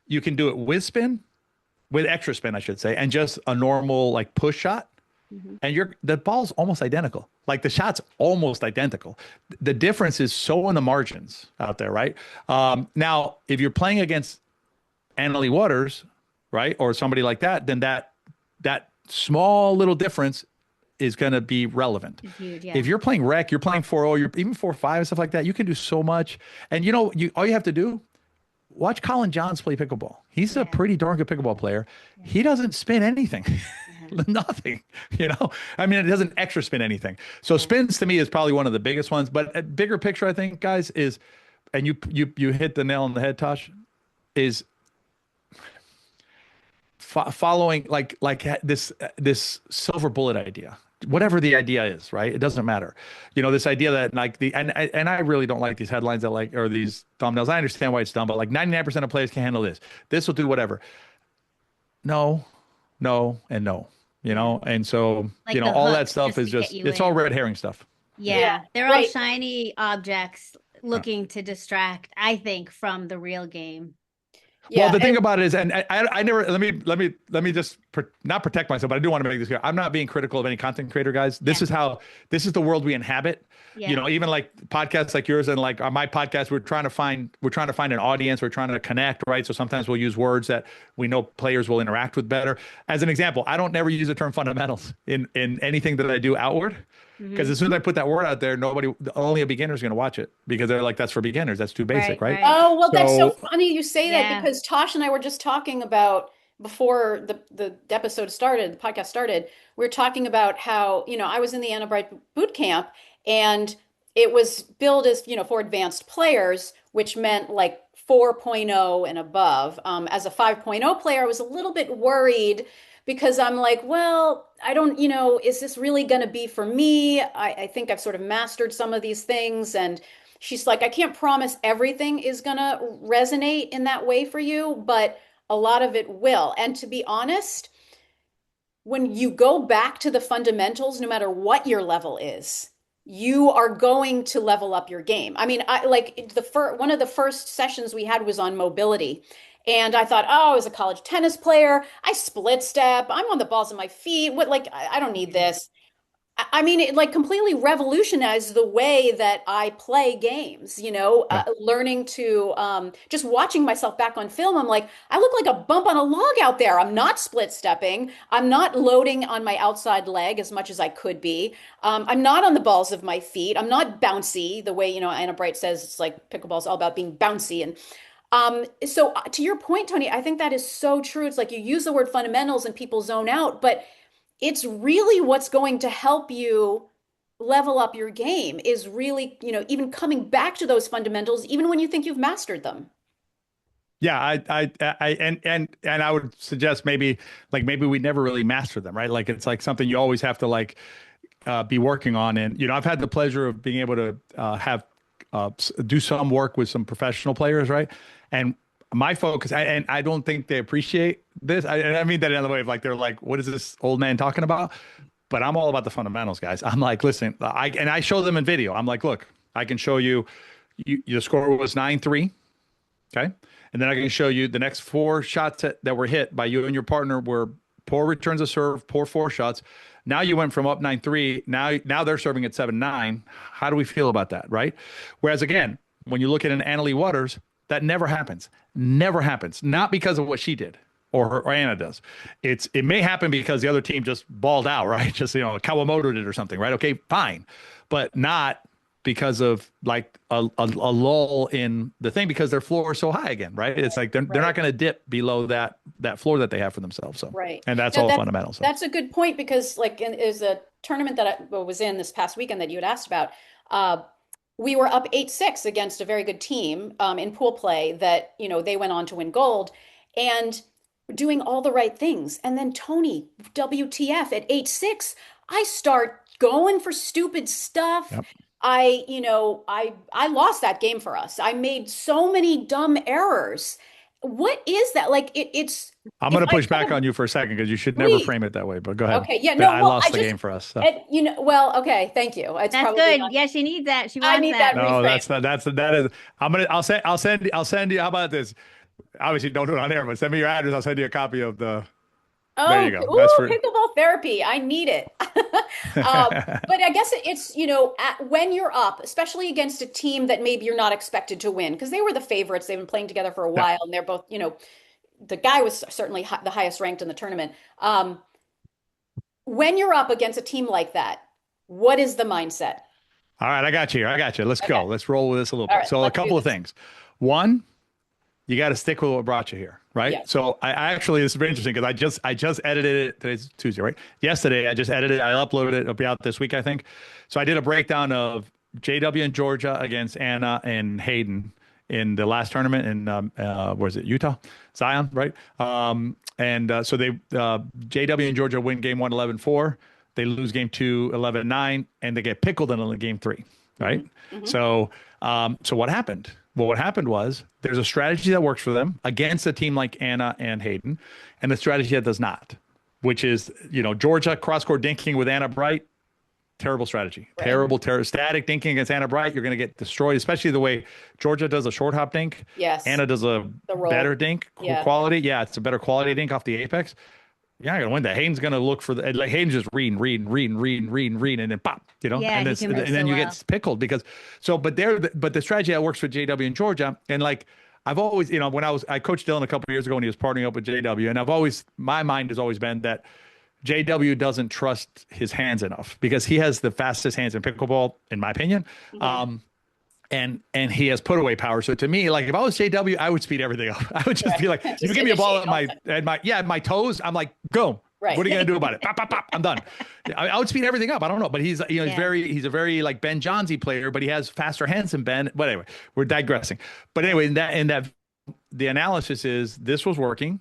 You can do it with extra spin, I should say, and just a normal like push shot. Mm-hmm. And the ball's almost identical. Like the shot's almost identical. The difference is so in the margins out there, right? Now, if you're playing against Anna Leigh Waters, right, or somebody like that, then that small little difference is going to be relevant. It's huge, yeah. If you're playing rec, you're playing 4-0, you're even 4-5 and stuff like that, you can do so much. And all you have to do, watch Colin Johns play pickleball. He's a pretty darn good pickleball player. Yeah. He doesn't spin anything. Nothing, I mean, it doesn't extra spin anything. So spins to me is probably one of the biggest ones, but a bigger picture, I think, guys, is, and you hit the nail on the head, Tosh, is following like this silver bullet idea, whatever the idea is, right? It doesn't matter. This idea that like and I really don't like these headlines that or these thumbnails. I understand why it's dumb, but like 99% of players can handle this. This will do whatever. No, and no. And so, like all that stuff is it's all red herring stuff. Yeah. They're all shiny objects looking to distract, I think, from the real game. Yeah, well, the thing about it is, and I never, let me just not protect myself, but I do want to make this clear. I'm not being critical of any content creator, guys. This is the world we inhabit. Yeah. Even like podcasts like yours and like my podcast, we're trying to find an audience. We're trying to connect, right? So sometimes we'll use words that we know players will interact with better. As an example, I don't never use the term fundamentals in anything that I do outward. Because as soon as I put that word out there, only a beginner is going to watch it because they're like, that's for beginners. That's too basic, right? Oh, well, that's so So funny you say that Yeah. because Tosh and I were just talking about before the episode started, the podcast started, we were talking about how, I was in the Anna Bright boot camp and it was billed as, for advanced players, which meant like 4.0 and above. As a 5.0 player, I was a little bit worried because I'm like, well, I don't, is this really going to be for me? I think I've sort of mastered some of these things. And she's like, I can't promise everything is going to resonate in that way for you, but a lot of it will. And to be honest, when you go back to the fundamentals, no matter what your level is, you are going to level up your game. I mean, I like one of the first sessions we had was on mobility. And I thought, oh, as a college tennis player, I split step, I'm on the balls of my feet. What, like, I don't need this. I mean, it like completely revolutionized the way that I play games, yeah, learning to just watching myself back on film. I'm like, I look like a bump on a log out there. I'm not split stepping. I'm not loading on my outside leg as much as I could be. I'm not on the balls of my feet. I'm not bouncy the way, Anna Bright says it's like pickleball is all about being bouncy. And so to your point, Tony, I think that is so true. It's like you use the word fundamentals and people zone out, but it's really what's going to help you level up your game is really, even coming back to those fundamentals, even when you think you've mastered them. yeah. And I would suggest maybe we never really master them, right? Like it's like something you always have to like be working on. And I've had the pleasure of being able to have do some work with some professional players, right? And my focus, and I don't think they appreciate this. And I mean that in another way of like, they're like, what is this old man talking about? But I'm all about the fundamentals, guys. I'm like, listen, I show them in video. I'm like, look, I can show you, your score was 9-3. Okay. And then I can show you the next 4 shots that were hit by you and your partner were poor returns of serve, poor 4 shots. Now you went from up 9-3. Now they're serving at 7-9. How do we feel about that? Right. Whereas again, when you look at an Annalie Waters, that never happens. Never happens. Not because of what she did or Anna does. It may happen because the other team just balled out, right? Just, Kawamoto did or something, right? Okay, fine. But not because of like a lull in the thing because their floor is so high again, right? It's like they're not going to dip below that floor that they have for themselves. So, Right. and that's Now, all fundamentals. So. that's a good point because like is a tournament that I was in this past weekend that you had asked about. We were up 8-6 against a very good team in pool play that, they went on to win gold and doing all the right things. And then Tony, WTF at 8-6, I start going for stupid stuff. Yep. I lost that game for us. I made so many dumb errors. What is that? Like it's I'm going to push back on you for a second because you should never frame it that way. But go ahead. Okay, yeah, But no, I well, lost the game for us. So. well, okay, thank you. It's That's probably good. not, Yeah, she needs that. She I wants need that. that. No, Reframe. that is. I'll send you. How about this? Obviously, don't do it on air, but send me your address. I'll send you a copy of the. There Oh, you go. ooh, That's for. pickleball therapy. I need it. But I guess it's, when you're up, especially against a team that maybe you're not expected to win, because they were the favorites. They've been playing together for a Yeah. while, and they're both, the guy was certainly the highest ranked in the tournament. When you're up against a team like that, what is the mindset? All right, I got you. Let's go. Okay. Let's roll with this a little All bit. right, So a let's do couple of this. things. One, you got to stick with what brought you here, right? Yes. So I actually, this is very interesting because I just edited it. Today's Tuesday, right? Yesterday, I just edited it. I uploaded it. It'll be out this week, I think. So I did a breakdown of JW and Georgia against Anna and Hayden in the last tournament in where is it? Utah, Zion, right? So they JW and Georgia win game 1 11-4. They lose game 2 11-9, and they get pickled in game 3, right? Mm-hmm. So what happened? Well, what happened was there's a strategy that works for them against a team like Anna and Hayden, and a strategy that does not, which is, Georgia cross-court dinking with Anna Bright. Terrible strategy. Right. Terrible. Static dinking against Anna Bright. You're going to get destroyed, especially the way Georgia does a short hop dink. Yes. Anna does a better dink quality. Yeah, it's a better quality dink off the apex. You're not going to win that. Hayden's going to look for the, like Hayden's just reading, and then pop, Yeah, and, then you get pickled because, but the strategy that works for JW and Georgia, and like, I've always, when I coached Dylan a couple of years ago when he was partnering up with JW, and my mind has always been that JW doesn't trust his hands enough because he has the fastest hands in pickleball, in my opinion. And he has put away power. So to me, like if I was JW, I would speed everything up. I would just be like, Just you give me a ball initiate at my toes, I'm like, go. Right. What are you gonna do about it? Pop, pop, pop. I'm done. I would speed everything up. I don't know, but he's he's a very like Ben Johnsy player, but he has faster hands than Ben. But anyway, we're digressing. But anyway, in that the analysis is this was working.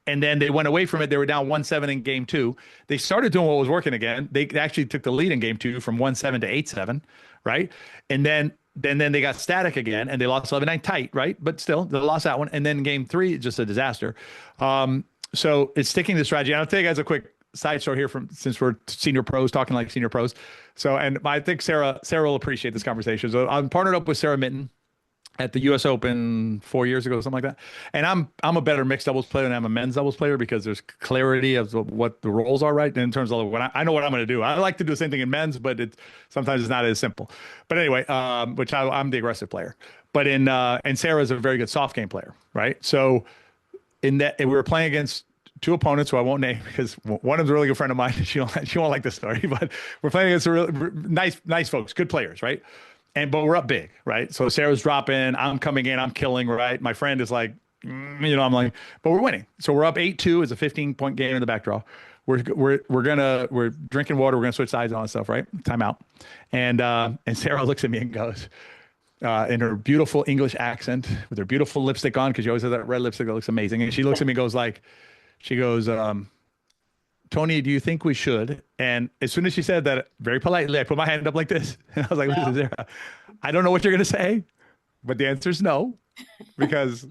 And then they went away from it. They were down 1-7 in game 2. They started doing what was working again. They actually took the lead in game 2 from 1-7 to 8-7, right? And then they got static again, and they lost 11-9 tight, right? But still, they lost that one. And then game 3, just a disaster. So it's sticking to strategy. And I'll tell you guys a quick side story here since we're senior pros, talking like senior pros. So, and I think Sarah will appreciate this conversation. So I'm partnered up with Sarah Mitten at the U.S. Open 4 years ago, something like that. And I'm a better mixed doubles player than I'm a men's doubles player because there's clarity of what the roles are, right? In terms of when I know what I'm going to do. I like to do the same thing in men's, but sometimes it's not as simple. But anyway, which I'm the aggressive player. But and Sarah's a very good soft game player, right? So in that, we were playing against two opponents who I won't name because one of them's a really good friend of mine. She won't like the story, but we're playing against really nice folks, good players, right? But we're up big, right? So Sarah's dropping, I'm coming in, I'm killing, right? My friend is like, I'm like, but we're winning. So we're up 8-2. It's a 15-point game in the back draw. We're drinking water. We're gonna switch sides on and stuff, right? Timeout. And Sarah looks at me and goes, in her beautiful English accent with her beautiful lipstick on, because she always has that red lipstick that looks amazing. And she looks at me and goes, Tony, do you think we should? And as soon as she said that, very politely, I put my hand up like this. And I was like, listen, Sarah, I don't know what you're going to say, but the answer is no, because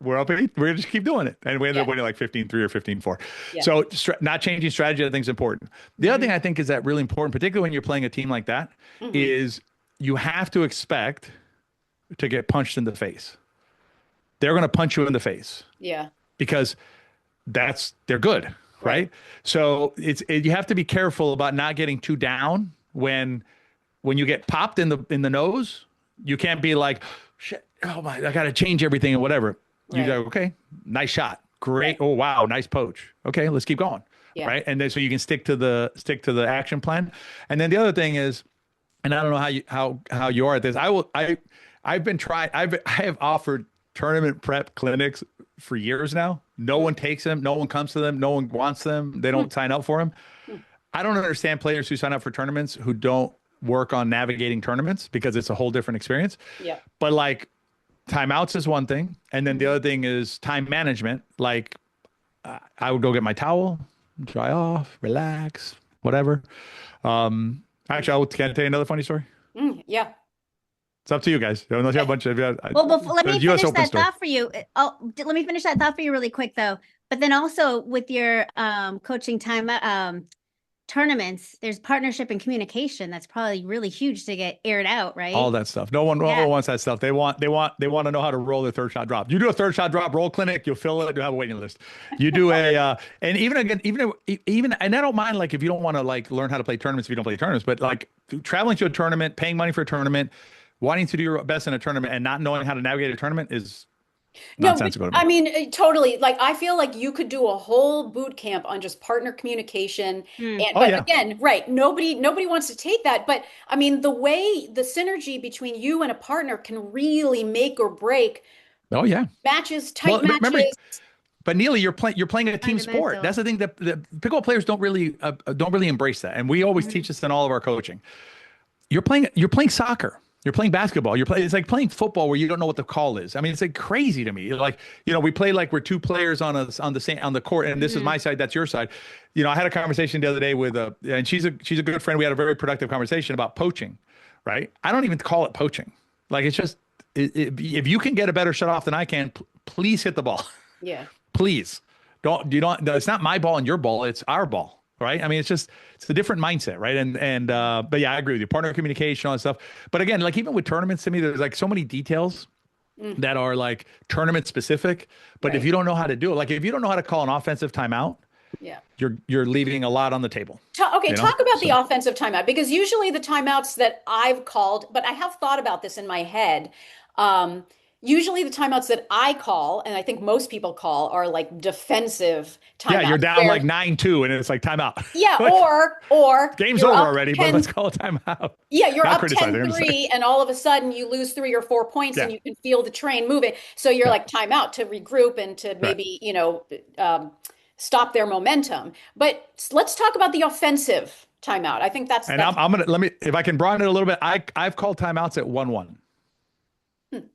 we're up 8. We're going to just keep doing it. And we ended up winning like 15-3 or 15-4. Yeah. So not changing strategy, I think is important. The other thing I think is that really important, particularly when you're playing a team like that, is you have to expect to get punched in the face. They're going to punch you in the face. Yeah. Because they're good. Right. So you have to be careful about not getting too down when you get popped in the nose. You can't be like, shit, oh my, I got to change everything or whatever. Right. You go, okay, nice shot. Great. Oh, wow. Nice poach. Okay. Let's keep going. Yeah. Right. And then so you can stick to the action plan. And then the other thing is, and I don't know how you are at this. I have offered tournament prep clinics for years now. No one takes them. No one comes to them. No one wants them. They don't sign up for them. I don't understand players who sign up for tournaments who don't work on navigating tournaments because it's a whole different experience. Yeah. But like timeouts is one thing. And then the other thing is time management. Like I would go get my towel, dry off, relax, whatever. Actually, can I tell you another funny story? Yeah. It's up to you guys. Unless you have a bunch of. Well, let me finish that thought for you. Let me finish that thought for you really quick, though. But then also with your coaching time tournaments, there's partnership and communication. That's probably really huge to get aired out, right? All that stuff. No one wants that stuff. They want to know how to roll their third shot drop. You do a third shot drop roll clinic, you'll fill it. You'll have a waiting list. You do and even and I don't mind like if you don't want to like learn how to play tournaments if you don't play tournaments, but like traveling to a tournament, paying money for a tournament, wanting to do your best in a tournament and not knowing how to navigate a tournament is nonsensical. I mean, totally. Like, I feel like you could do a whole boot camp on just partner communication. Again, right. Nobody wants to take that. But I mean, the synergy between you and a partner can really make or break. Matches, tight matches. Remember, but Neely, you're playing a team sport. That's the thing that the pickleball players don't really embrace that. And we always teach this in all of our coaching. You're playing soccer. You're playing basketball. It's like playing football where you don't know what the call is. I mean, it's like crazy to me. Like, we play like we're two players on the court, and this is my side, that's your side. I had a conversation the other day with and she's a good friend. We had a very productive conversation about poaching, right? I don't even call it poaching. Like, it's just if you can get a better shot off than I can, please hit the ball. Yeah. Please don't. It's not my ball and your ball. It's our ball. Right. I mean, it's a different mindset. Right. But yeah, I agree with you. Partner communication, all that stuff. But again, like even with tournaments, to me, there's like so many details that are like tournament specific. But if you don't know how to do it, like if you don't know how to call an offensive timeout, you're leaving a lot on the table. Talk about the offensive timeout, because usually the timeouts that I've called, but I have thought about this in my head. Usually the timeouts that I call, and I think most people call, are like defensive Yeah, you're timeouts down where like 9-2 and it's like timeout. yeah, Like or game's you're over up already, but let's 10, call a timeout. yeah, you're Not up criticizing, I'm just saying. 10-3 and all of a sudden you lose 3 or 4 points and Yeah, you can feel the train moving. So you're yeah, like timeout to regroup and to right. maybe, stop their momentum. But let's talk about the offensive timeout. I think And that's I'm gonna let me if I can broaden it a little bit. I've called timeouts at 1-1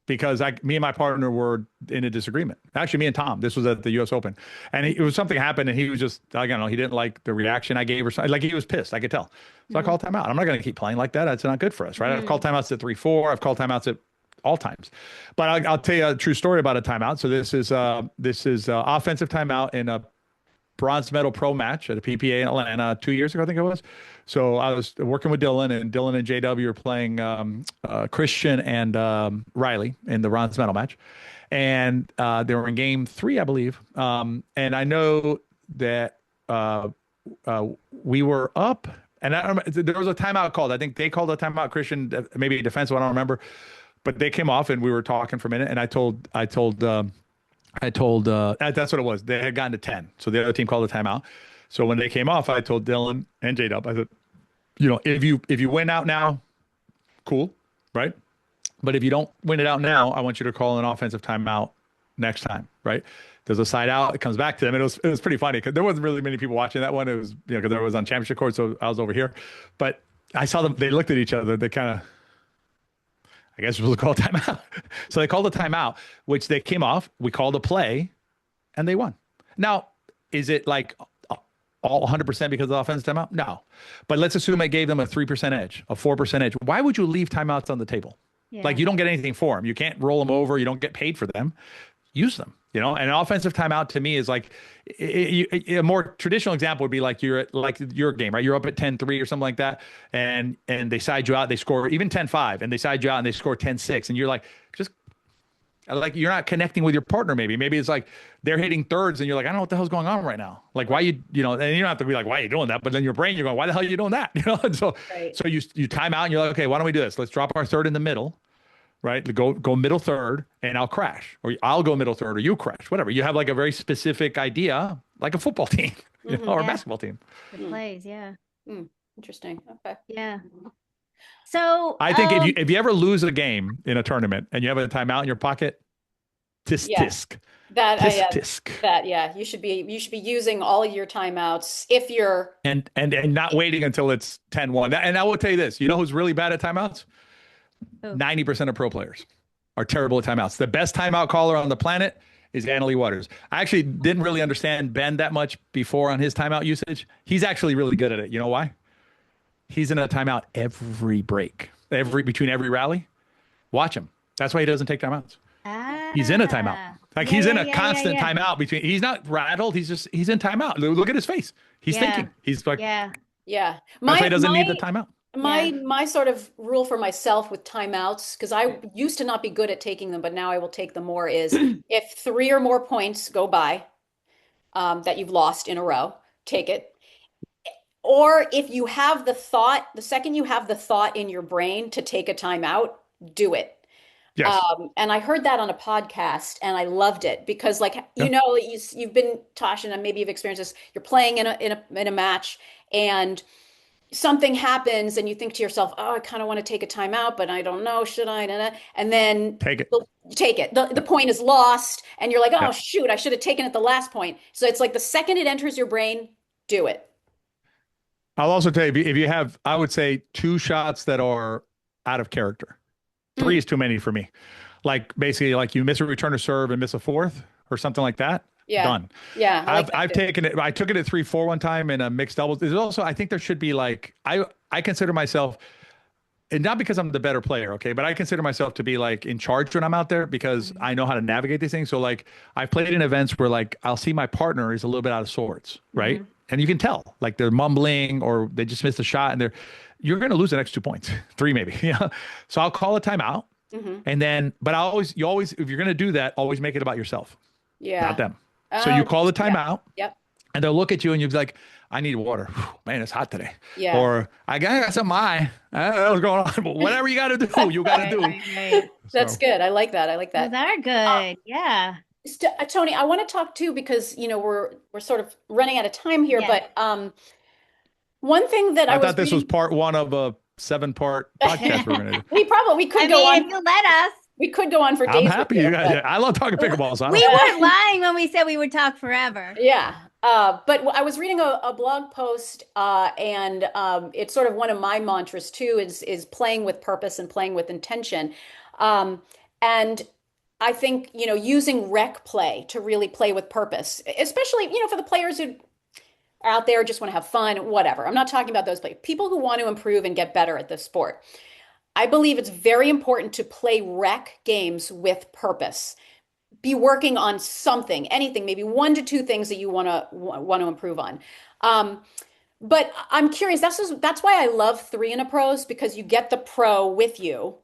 because me and my partner were in a disagreement. Actually, me and Tom. This was at the U.S. Open, and it was something happened, and he was just I don't know. He didn't like the reaction I gave or something. Like he was pissed. I could tell. So I called timeout. I'm not going to keep playing like that. That's not good for us, right? I've called timeouts at 3-4. I've called timeouts at all times. But I'll tell you a true story about a timeout. So this is offensive timeout in a bronze medal pro match at a PPA in Atlanta 2 years ago, I think it was. So I was working with Dylan, and Dylan and JW were playing Christian and Riley in the bronze medal match. And they were in game 3, I believe. And I know that we were up, and there was a timeout called. I think they called a timeout, Christian, maybe a defensive, I don't remember. But they came off, and we were talking for a minute, and I told that's what it was. They had gotten to 10. So the other team called a timeout. So when they came off, I told Dylan and J-Dub, I said, if you win out now, cool, right? But if you don't win it out now, I want you to call an offensive timeout next time, right? There's a side out. It comes back to them. It was pretty funny because there wasn't really many people watching that one. It was, because there was on championship court. So I was over here, but I saw them. They looked at each other. They kind of, I guess we'll call a timeout. So they called a timeout, which they came off. We called a play, and they won. Now, is it like all 100% because of the offensive timeout? No. But let's assume it gave them a 3% edge, a 4% edge. Why would you leave timeouts on the table? Yeah. Like you don't get anything for them. You can't roll them over. You don't get paid for them. Use them. And an offensive timeout to me is like a more traditional example would be like you're at like your game, right? You're up at 10-3 or something like that. And they side you out, they score even 10-5 and they side you out and they score 10-6. And you're like, just like, you're not connecting with your partner. Maybe it's like they're hitting thirds and you're like, I don't know what the hell's going on right now. Like why and you don't have to be like, why are you doing that? But then your brain, you're going, why the hell are you doing that? And so you time out and you're like, okay, why don't we do this? Let's drop our third in the middle. Right? Go middle third and I'll crash, or I'll go middle third or you crash, whatever. You have like a very specific idea, like a football team, or a basketball team. Good plays. Yeah. Interesting. Okay. Yeah. So I think if you ever lose a game in a tournament and you have a timeout in your pocket, tisk. You should be using all of your timeouts if you're and not waiting until it's 10-1. And I will tell you this, who's really bad at timeouts? 90% of pro players are terrible at timeouts. The best timeout caller on the planet is Annalie Waters. I actually didn't really understand Ben that much before on his timeout usage. He's actually really good at it. You know why? He's in a timeout every break, between every rally. Watch him. That's why he doesn't take timeouts. He's in a timeout. Like he's in a constant timeout between. He's not rattled. He's in timeout. Look at his face. He's thinking. He's like, yeah. That's why he doesn't need the timeout. My sort of rule for myself with timeouts, because I used to not be good at taking them, but now I will take them more, is if 3 or more points go by that you've lost in a row, take it. Or if you have the second you have the thought in your brain to take a timeout, do it. Yes. And I heard that on a podcast and I loved it because you've been, Tosh, and maybe you've experienced this. You're playing in a match and something happens and you think to yourself, oh, I kind of want to take a timeout, but I don't know, should I? And then take it. The point is lost and you're like, oh, shoot, I should have taken it the last point. So it's like the second it enters your brain, do it. I'll also tell you, if you have, I would say 2 shots that are out of character. 3 is too many for me. Like basically like you miss a return to serve and miss a fourth or something like that. Yeah. Done. Yeah. I've taken it. I took it at 3-4 one time in a mixed doubles. There's also, I think there should be like, I consider myself, and not because I'm the better player, okay, but I consider myself to be like in charge when I'm out there because I know how to navigate these things. So like I've played in events where like I'll see my partner is a little bit out of sorts, right? And you can tell like they're mumbling or they just missed a shot and you're going to lose the next 2 points, 3 maybe. So I'll call a timeout. And then, but you always, if you're going to do that, always make it about yourself. Yeah. Not them. So you call the timeout. Yep. And they'll look at you and you'll be like, I need water. Whew, man, it's hot today. Yeah. Or I got some eye. I don't know what's going on. But whatever you got to do, you got to do. Right. That's So good. I like that. I like Those that. are good. Yeah. Tony, I want to talk too because we're sort of running out of time here, Yeah. but one thing that I I was thought this was reading, part one of a 7-part podcast we're going to do. we I could go mean, on. if you let us. We could go on for I'm days with happy you, you guys. but I love talking pickleball. So I We don't, weren't lying when we said we would talk forever. yeah. But I was reading a blog post, and it's sort of one of my mantras too, is playing with purpose and playing with intention. And I think, using rec play to really play with purpose, especially, for the players who are out there just want to have fun, whatever. I'm not talking about those players. People who want to improve and get better at the sport. I believe it's very important to play rec games with purpose. Be working on something, anything, maybe 1 to 2 things that you want to improve on. But I'm curious. That's why I love 3 in a pros, because you get the pro with you,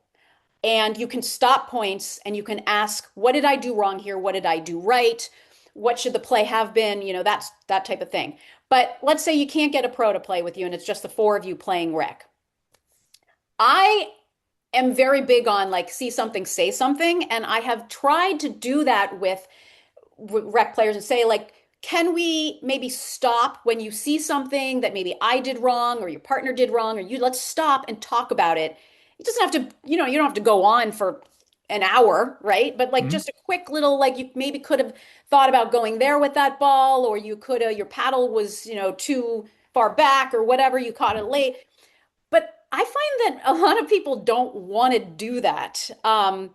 and you can stop points and you can ask, what did I do wrong here? What did I do right? What should the play have been? That's that type of thing. But let's say you can't get a pro to play with you and it's just the 4 of you playing rec. I am very big on like see something, say something. And I have tried to do that with rec players and say, like, can we maybe stop when you see something that maybe I did wrong or your partner did wrong, or let's stop and talk about it. It doesn't have to, you don't have to go on for an hour, right? But like Mhm. just a quick little, like you maybe could have thought about going there with that ball, or you could have, your paddle was, too far back or whatever, you caught it late. But I find that a lot of people don't want to do that. I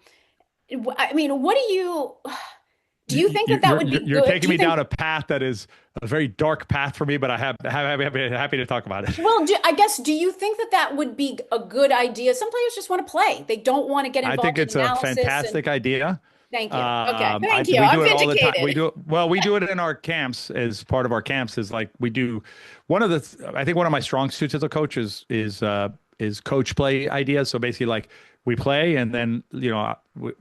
mean, what do you think that would be You're good? Do taking you me think, down a path that is a very dark path for me, but happy to talk about it. well, I guess, do you think that would be a good idea? Some players just want to play. They don't want to get I think involved in it's a analysis and fantastic idea. thank you. Okay. Thank you. We I'm do it all the time. vindicated. We do it in our camps. As part of our camps is like we do I think one of my strong suits as a coach is coach play ideas. So basically like we play and then,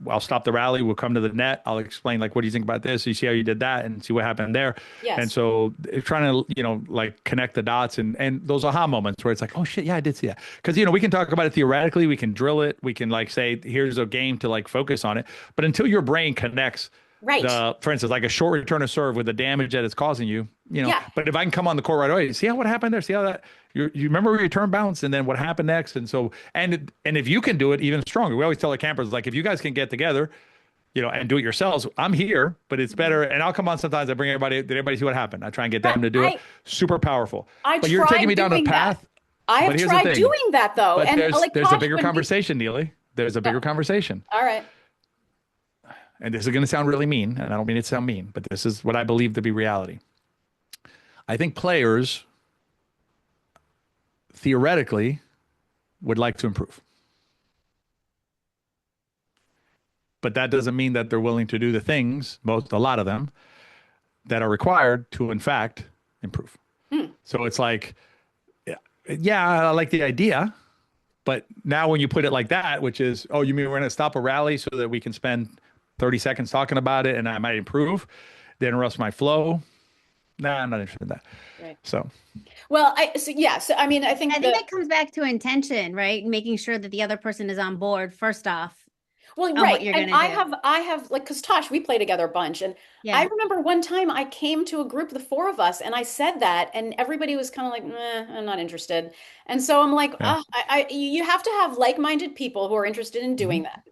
I'll stop the rally. We'll come to the net. I'll explain like, what do you think about this? You see how you did that and see what happened there. Yes. And so trying to, like connect the dots and those aha moments where it's like, oh shit, yeah, I did see that. Cause we can talk about it theoretically, we can drill it. We can like say, here's a game to like focus on it. But until your brain connects Right. for instance, like a short return of serve with the damage that it's causing you, Yeah. but if I can come on the court right away, see what happened there? See how that you remember where your turn bounced and then what happened next? And so, and if you can do it even stronger, we always tell our campers, like, if you guys can get together, and do it yourselves, I'm here, but it's better. And I'll come on sometimes. I bring everybody, did everybody see what happened? I try and get them to do it. Super powerful. But you're taking me down a path. I have But here's the tried thing. doing that though. But And there's like a Tosh, bigger when conversation, Neely. There's a bigger conversation. All right. And this is going to sound really mean, and I don't mean it to sound mean, but this is what I believe to be reality. I think players theoretically would like to improve. But that doesn't mean that they're willing to do the things, a lot of them, that are required to, in fact, improve. So it's like, yeah, I like the idea, but now when you put it like that, which is, oh, you mean we're going to stop a rally so that we can spend 30 seconds talking about it and I might improve, then interrupts my flow. Nah, I'm not interested in that. Right. So, Well, so I mean, I think that comes back to intention, right? Making sure that the other person is on board first off. well, on right. what you're And gonna do. I have like, because Tosh, we play together a bunch, and Yeah. I remember one time I came to a group, the 4 of us, and I said that, and everybody was kind of like, I'm not interested. And so I'm like, yeah. you have to have like-minded people who are interested in doing Mhm. that.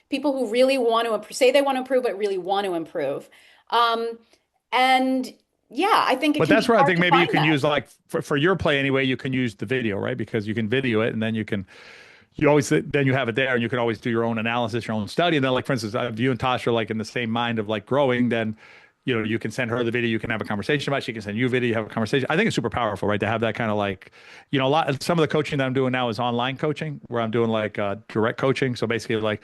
People who really want to say they want to improve, but really want to improve. And yeah, I think it But can that's be where I hard think to maybe you find can that. use, like, for your play anyway, you can use the video, right? Because you can video it and then then you have it there and you can always do your own analysis, your own study. And then, like, for instance, if you and Tosh are like in the same mind of like growing, then, you can send her the video, you can have a conversation about it. She can send you a video, you have a conversation. I think it's super powerful, right? To have that kind of like, some of the coaching that I'm doing now is online coaching, where I'm doing like direct coaching. So basically like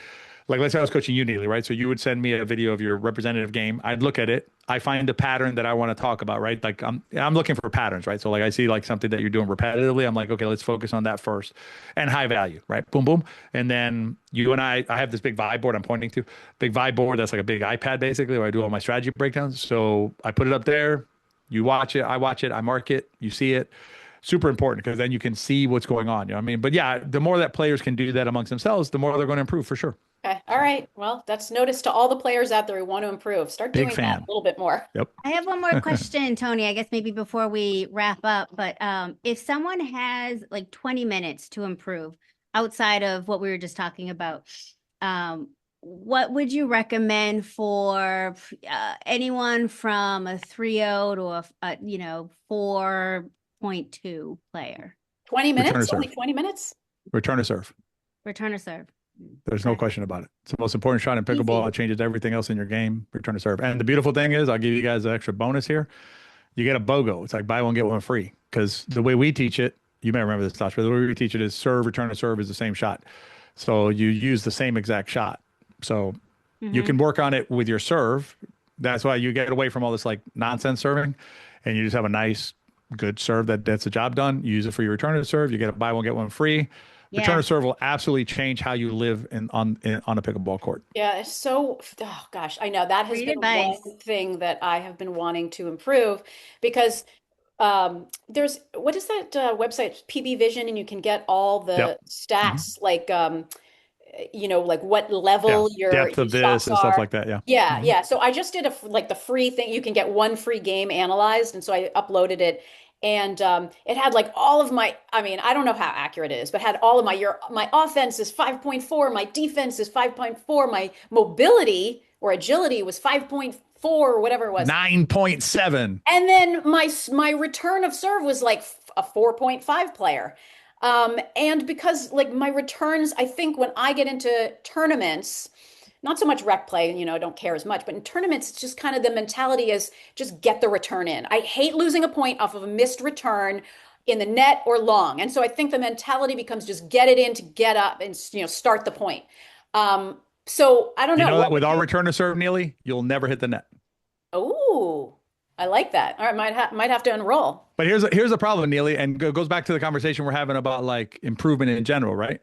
let's say I was coaching you, Neely, right? So you would send me a video of your representative game. I'd look at it. I find a pattern that I want to talk about, right? Like I'm looking for patterns, right? So like I see like something that you're doing repetitively. I'm like, okay, let's focus on that first, and high value, right? Boom, boom. And then you and I have this big vibe board I'm pointing to, big vibe board. That's like a big iPad basically, where I do all my strategy breakdowns. So I put it up there. You watch it, I mark it, you see it. Super important because then you can see what's going on. You know what I mean? But yeah, the more that players can do that amongst themselves, the more they're going to improve for sure. Okay. All right. Well, that's notice to all the players out there who want to improve. Start Big doing that a fan. little bit more. Yep. I have one more question, Tony, I guess maybe before we wrap up, but if someone has like 20 minutes to improve outside of what we were just talking about, what would you recommend for anyone from a 3.0 to a 4.2 player? 20 Return to minutes? Only serve. 20 minutes? Return to serve. Return to serve. There's no Okay. question about it. It's the most important shot in pickleball. Easy. It changes everything else in your game. Return to serve. And the beautiful thing is, I'll give you guys an extra bonus here. You get a BOGO. It's like buy one, get one free. Because the way we teach it, you may remember this, Tosh, but the way we teach it is serve, return to serve is the same shot. So you use the same exact shot. So you can work on it with your serve. That's why you get away from all this like nonsense serving, and you just have a nice, good serve that's the job done. You use it for your return to serve. You get a buy one, get one free. Return Yeah. to serve will absolutely change how you live on a pickleball court. Yeah, it's so, oh gosh, I know that has Great been advice. one thing that I have been wanting to improve because there's, what is that website, PB Vision, and you can get all the Yep. hmm stats like like what Yeah. level Depth your of this shots and stuff are. like that. Yeah. Yeah, hmm yeah. So I just did like the free thing. You can get one free game analyzed, and so I uploaded it, and it had like all of my. I mean, I don't know how accurate it is, but had all of my offense is 5.4, my defense is 5.4, my mobility or agility was 5.4 or whatever it was, 9.7. and then my return of serve was like a 4.5 player. And because like my returns, I think when I get into tournaments, not so much rec play, I don't care as much, but in tournaments, it's just kind of the mentality is just get the return in. I hate losing a point off of a missed return in the net or long. And so I think the mentality becomes just get it in to get up and, start the point. So I don't You know. know What that would with our you? return to serve, Neely, you'll never hit the net. Oh, I like that. All right, might have to enroll. But here's the problem, Neely, and goes back to the conversation we're having about like improvement in general, right?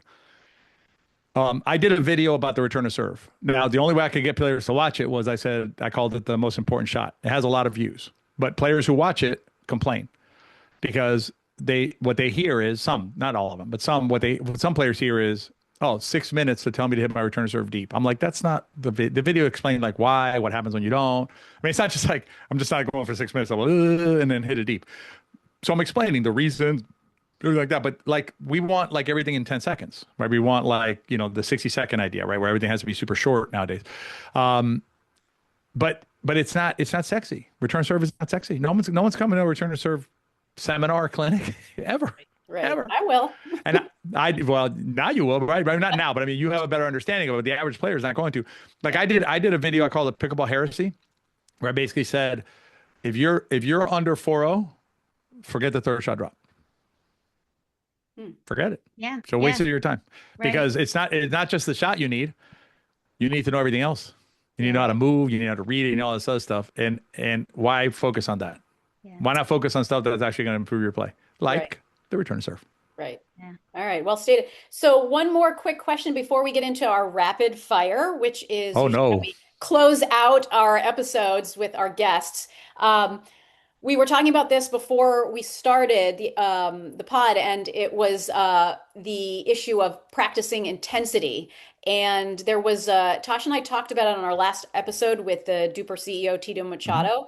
I did a video about the return to serve. Now, the only way I could get players to watch it was I called it the most important shot. It has a lot of views, but players who watch it complain because what they hear is some, not all of them, but what some players hear is, oh, 6 minutes to tell me to hit my return to serve deep. I'm like, that's not the video explained like why, what happens when you don't. I mean, it's not just like I'm just not going for 6 minutes, and then hit it deep. So I'm explaining the reasons like that, but like we want like everything in 10 seconds, right? We want like, the 60-second idea, right? Where everything has to be super short nowadays. But it's not sexy. Return serve is not sexy. No one's coming to a return to serve seminar clinic ever. Right. Ever. I will. And well, now you will, right? Right? Not now, but I mean, you have a better understanding of it. The average player is not going to. Like I did a video I called it Pickleball Heresy, where I basically said, if you're under 4-0, forget the third shot drop. Forget it. Yeah. So Yeah. wasted your time Right. because it's not just the shot you need. You need to know everything else. You need to know how to move. You need to know how to read it. You know all this other stuff. And why focus on that? Yeah. Why not focus on stuff that's actually going to improve your play, like Right. the return to serve? Right. Yeah. All right. Well stated. So one more quick question before we get into our rapid fire, which is Oh usually how no. we close out our episodes with our guests. We were talking about this before we started the pod, and it was the issue of practicing intensity. And there was Tosh and I talked about it on our last episode with the Duper CEO Tito Mhm. Machado.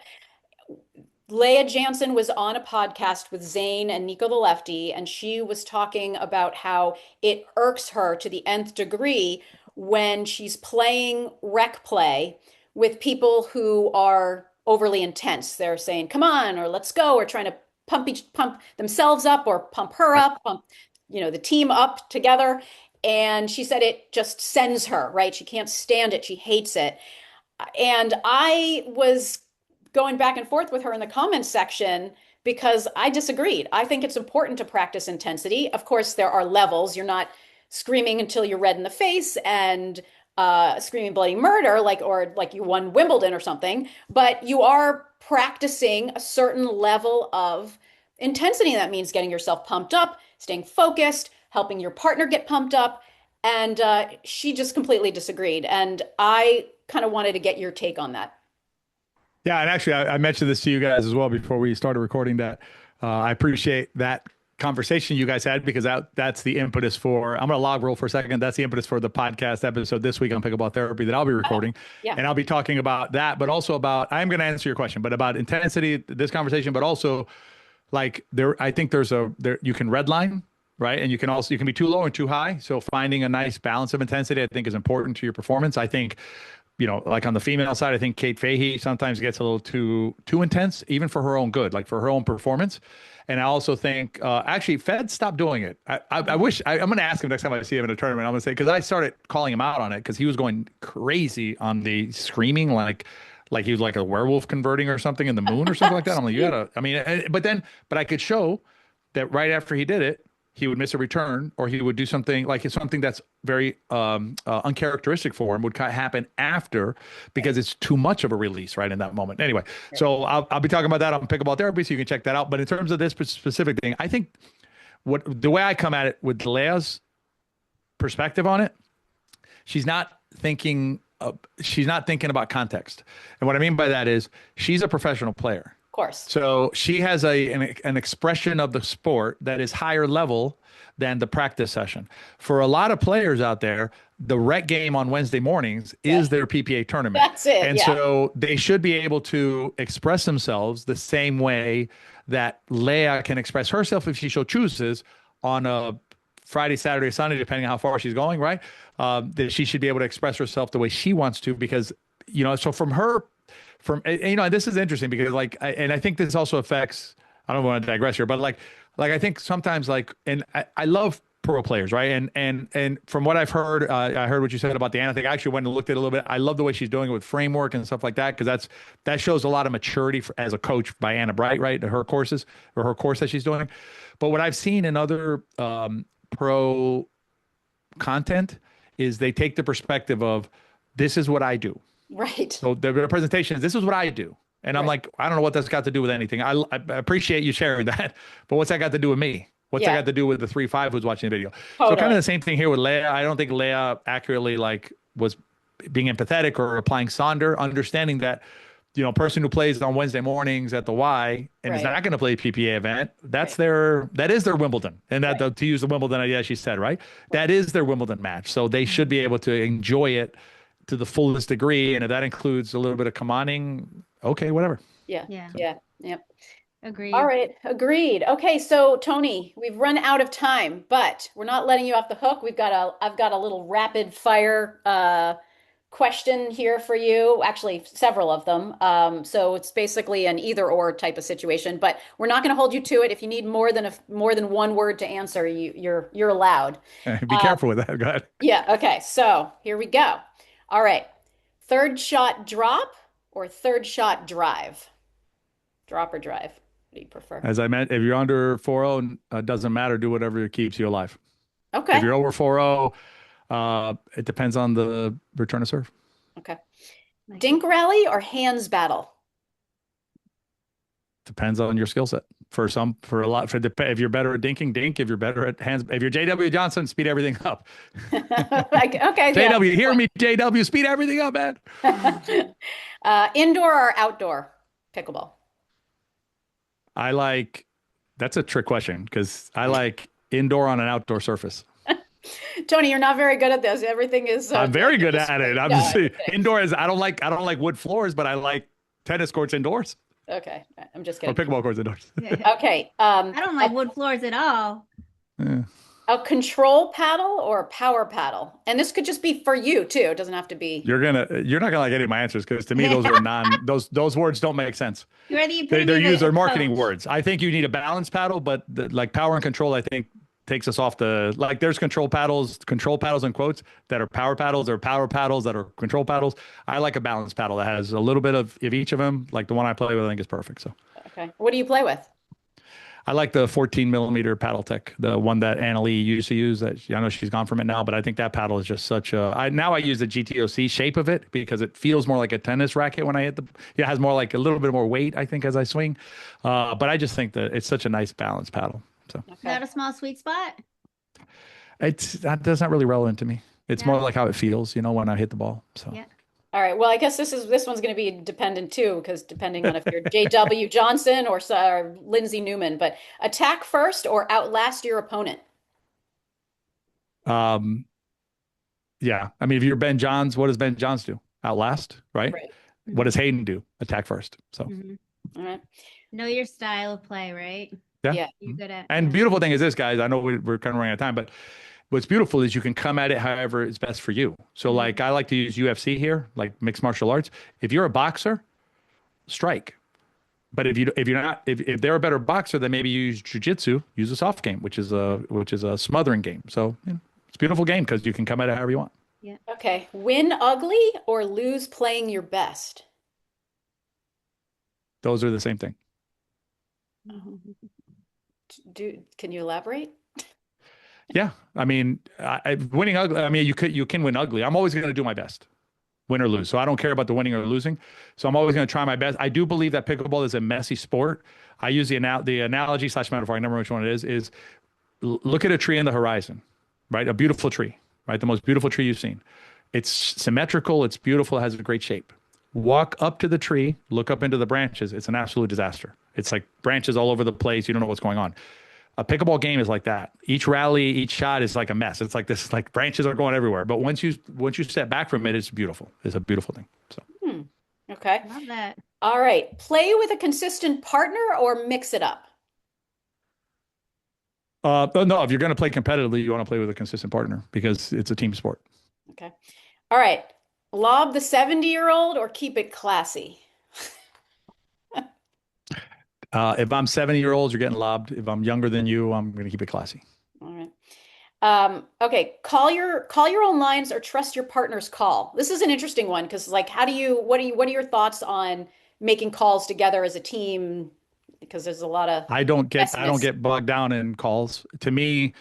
Leah Jansen was on a podcast with Zane and Nico the Lefty, and she was talking about how it irks her to the nth degree when she's playing rec play with people who are overly intense. They're saying, "Come on," or "Let's go," or trying to pump themselves up or pump her Right. up, pump, the team up together. And she said it just sends her, right? She can't stand it. She hates it. And I was going back and forth with her in the comments section because I disagreed. I think it's important to practice intensity. Of course, there are levels. You're not screaming until you're red in the face and screaming bloody murder, or like you won Wimbledon or something, but you are practicing a certain level of intensity. That means getting yourself pumped up, staying focused, helping your partner get pumped up. And she just completely disagreed. And I kind of wanted to get your take on that. Yeah, and actually, I mentioned this to you guys as well before we started recording that I appreciate that conversation you guys had because that's the impetus for. I'm going to log roll for a second. That's the impetus for the podcast episode this week on Pickleball Therapy that I'll be Oh, recording, yeah. and I'll be talking about that, but also about. I'm going to answer your question, but about intensity, this conversation, but also like there. I think there you can redline. Right. And you can be too low and too high. So finding a nice balance of intensity, I think, is important to your performance. I think like on the female side, I think Kate Fahey sometimes gets a little too intense, even for her own good, like for her own performance. And I also think actually Fed stopped doing it. I wish I'm going to ask him next time I see him in a tournament. I'm going to say because I started calling him out on it because he was going crazy on the screaming like he was like a werewolf converting or something in the moon or something like that. I'm like, you gotta. I mean, but I could show that right after he did it, he would miss a return or he would do something like it's something that's very uncharacteristic for him would happen after because it's too much of a release right in that moment. Anyway, so I'll be talking about that on Pickleball Therapy, so you can check that out. But in terms of this specific thing, I think the way I come at it with Leia's perspective on it, she's not thinking about context. And what I mean by that is she's a professional player. Of course. So she has an expression of the sport that is higher level than the practice session. For a lot of players out there, the rec game on Wednesday mornings is their PPA tournament. That's it. And so they should be able to express themselves the same way that Leia can express herself if she so chooses on a Friday, Saturday, Sunday, depending on how far she's going, right? That she should be able to express herself the way she wants to because, so this is interesting because and I think this also affects, I don't want to digress here, but like I think sometimes and I love pro players, right? And from what I've heard, I heard what you said about the Anna thing. I actually went and looked at it a little bit. I love the way she's doing it with framework and stuff like that because that shows a lot of maturity as a coach by Anna Bright, right? Her courses or her course that she's doing. But what I've seen in other pro content is they take the perspective of this is what I do. Right. So the presentation is this is what I do. And I'm like, I don't know what that's got to do with anything. I appreciate you sharing that, but what's that got to do with me? What's that got to do with the 3-5 who's watching the video? Totally. So kind of the same thing here with Leia. I don't think Leia accurately was being empathetic or applying Sonder, understanding that, person who plays on Wednesday mornings at the Y and is not going to play a PPA event, that is their Wimbledon. And that to use the Wimbledon idea she said, right? That is their Wimbledon match. So they should be able to enjoy it to the fullest degree. And if that includes a little bit of commanding, okay, whatever. Yeah. Yep. Agreed. All right. Agreed. Okay. So Tony, we've run out of time, but we're not letting you off the hook. I've got a little rapid fire, question here for you. Actually, several of them. So it's basically an either or type of situation, but we're not going to hold you to it. If you need more than one word to answer, you're allowed. Be careful with that. Go ahead. Yeah. Okay. So here we go. All right. Third shot drop or third shot drive? Drop or drive? What do you prefer? As I meant, if you're under 4-0, it doesn't matter. Do whatever keeps you alive. Okay. If you're over 4-0, it depends on the return of serve. Okay. Dink rally or hands battle? Depends on your skill set. If you're better at dinking, dink. If you're better at hands, if you're JW Johnson, speed everything up. Okay. JW, hear me, JW, speed everything up, man. Indoor or outdoor pickleball? That's a trick question because I like indoor on an outdoor surface. Tony, you're not very good at this. Everything is. I'm very good at it. I'm just indoors. I don't like wood floors, but I like tennis courts indoors. Okay, I'm just kidding. Or pickleball courts indoors. Okay. I don't like wood floors at all. Yeah. A control paddle or a power paddle? And this could just be for you too. It doesn't have to be. You're not gonna like any of my answers because to me those are those words don't make sense. They're marketing words. I think you need a balanced paddle, but like power and control, I think takes us off there's control paddles in quotes that are power paddles, or power paddles that are control paddles. I like a balanced paddle that has a little bit of each of them. Like the one I play with, I think is perfect. So okay, what do you play with? I like the 14 millimeter paddle tech, the one that Anna Lee used to use. That I know she's gone from it now, but I think that paddle is just such a. Now I use the GTOC shape of it because it feels more like a tennis racket when I hit it has more like a little bit more weight, I think, as I swing. But I just think that it's such a nice balanced paddle. So Is that a small sweet spot? that's not really relevant to me. It's more like how it feels, when I hit the ball. So yeah. All right. Well, I guess this one's going to be dependent too, because depending on if you're J.W. Johnson or Lindsay Newman, but attack first or outlast your opponent. Um, yeah. I mean, if you're Ben Johns, what does Ben Johns do? Outlast, right? Right. What does Mhm. Hayden do? Attack first. So Mhm. All right. Know your style of play, right? yeah. Yeah. You're good at, And yeah. beautiful thing is this, guys. I know we're kind of running out of time, but what's beautiful is you can come at it however is best for you. So, like, Mhm. I like to use UFC here, like mixed martial arts. If you're a boxer, strike. But if you're not if they're a better boxer, then maybe you use jujitsu, use a soft game, which is a smothering game. So it's a beautiful game because you can come at it however you want. Yeah. Okay. Win ugly or lose playing your best. Those are the same thing. Can you elaborate? Yeah, I mean, winning ugly. I mean, you can win ugly. I'm always going to do my best, win or lose. So I don't care about the winning or losing. So I'm always going to try my best. I do believe that pickleball is a messy sport. I use the analogy slash metaphor. I never remember which one it is. Look at a tree in the horizon, right? A beautiful tree, right? The most beautiful tree you've seen. It's symmetrical. It's beautiful. It has a great shape. Walk up to the tree, look up into the branches. It's an absolute disaster. It's like branches all over the place. You don't know what's going on. A pickleball game is like that. Each rally, each shot is like a mess. It's like this, like branches are going everywhere. But once you step back from it, it's beautiful. It's a beautiful thing. So Hmm. Okay. Love that. All right. Play with a consistent partner or mix it up. no, if you're going to play competitively, you want to play with a consistent partner because it's a team sport. Okay. All right. Lob the 70-year-old or keep it classy. If I'm 70-year-olds, you're getting lobbed. If I'm younger than you, I'm going to keep it classy. All right. Okay. Call your own lines or trust your partner's call. This is an interesting one because like what are your thoughts on making calls together as a team? Because there's a lot of I don't messiness. get bogged down in calls. To me,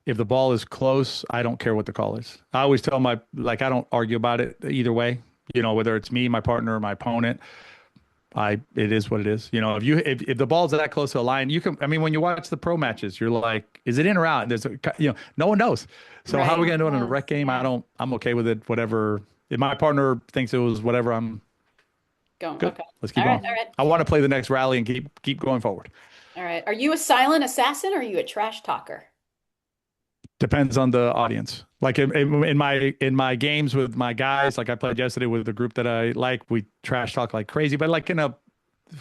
if the ball is close, I don't care what the call is. I always tell I don't argue about it either way. Whether it's me, my partner, or my opponent. It is what it is. If the ball's that close to the line, you can. I mean, when you watch the pro matches, you're like, is it in or out? No one knows. So how are we Right. gonna do it in a Yes, rec game? yeah. I'm okay with it. Whatever. If my partner thinks it was whatever, I'm Going. good. Okay. Let's keep All right. going. All right. I want to play the next rally and keep going forward. All right. Are you a silent assassin or are you a trash talker? Depends on the audience. Like in my games with my guys, like I played yesterday with the group that I like, we trash talk like crazy, but like in a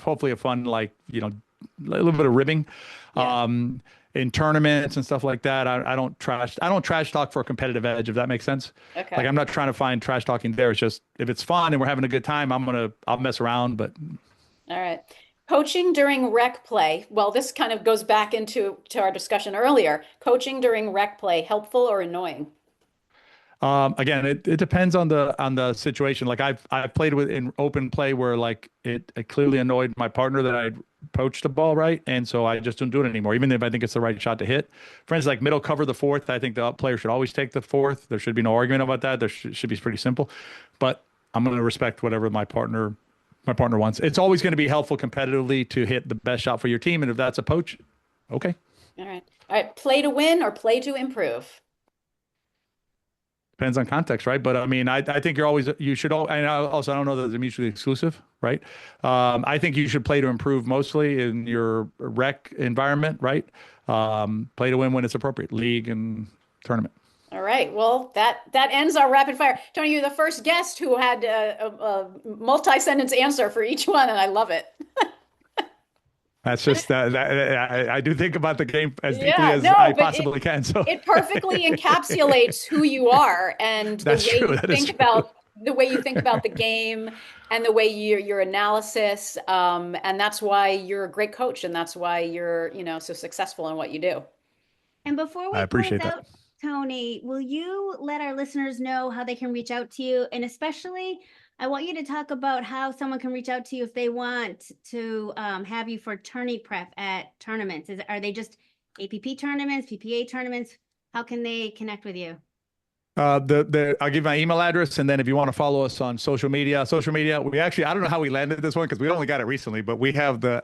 hopefully a fun like a little bit of ribbing. Yeah. In tournaments and stuff like that, I don't trash talk for a competitive edge, if that makes sense. Like Okay. I'm not trying to find trash talking there. It's just if it's fun and we're having a good time, I'll mess around, but All right. Coaching during rec play. Well, this kind of goes back into our discussion earlier. Coaching during rec play, helpful or annoying? again, it depends on the situation. Like I've played with in open play where like it clearly annoyed my partner that I poached the ball right, and so I just don't do it anymore, even if I think it's the right shot to hit. For instance, like middle cover the fourth, I think the up player should always take the fourth. There should be no argument about that. There should be pretty simple, but I'm going to respect whatever my partner wants. It's always going to be helpful competitively to hit the best shot for your team, and if that's a poach, okay. All right. All right. Play to win or play to improve? Depends on context, right? But I mean, I think you should all, and also I don't know that they're mutually exclusive, right? I think you should play to improve mostly in your rec environment, right? Play to win when it's appropriate, league and tournament. All right. Well, that ends our rapid fire. Tony, you're the first guest who had a multi-sentence answer for each one, and I love it. That's just I do think about the game as deeply Yeah. as No, I but it possibly can. So it perfectly encapsulates who you are and the that's way true. you That is think true. about the game and the way your analysis. And that's why you're a great coach, and that's why you're so successful in what you do. And before I we close appreciate that. out, Tony, will you let our listeners know how they can reach out to you? And especially, I want you to talk about how someone can reach out to you if they want to have you for tourney prep at tournaments. Are they just APP tournaments, PPA tournaments? How can they connect with you? I'll give my email address, and then if you want to follow us on social media, we actually I don't know how we landed this one because we only got it recently, but we have the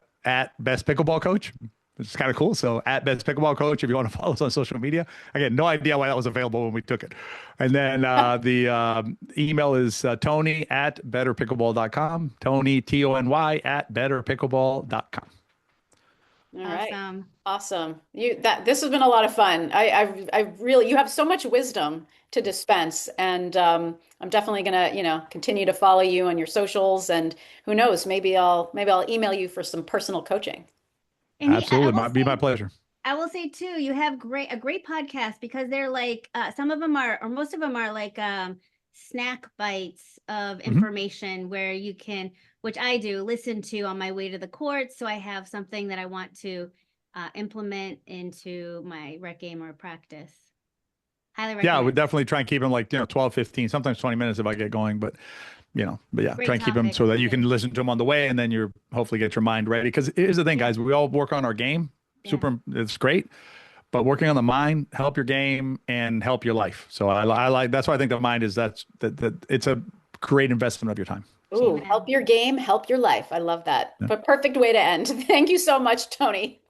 @best pickleball coach. It's kind of cool. So at Best Pickleball Coach, if you want to follow us on social media. Again, no idea why that was available when we took it. And then the email is Tony at betterpickleball.com. Tony, Tony at betterpickleball.com. All right. Awesome. Awesome. This has been a lot of fun. I really, you have so much wisdom to dispense, and I'm definitely gonna, continue to follow you on your socials, and who knows, maybe I'll email you for some personal coaching. And Absolutely. Might be my pleasure. I will say too, you have a great podcast because they're like some of them are, or most of them are like snack bites of information where you can, which I do, listen to on my way to the court. So I have something that I want to implement into my rec game or practice. Highly recommend. Yeah, we definitely try and keep them like, 12, 15, sometimes 20 minutes if I get going, but yeah, Great try and keep them topic. so that you can listen to them on the way, and then you're hopefully get your mind ready. Because here's the thing, guys, we all work on our game. It's great, but working on the mind, help your game and help your life. So I like, that's why I think the mind is that it's a great investment of your time. Ooh, help your game, help your life. I love that. Yeah. But perfect way to end. Thank you so much, Tony.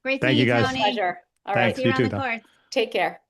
Great Thank you, guys. Tony. Pleasure. All Thanks. right. You too, the course. Take care.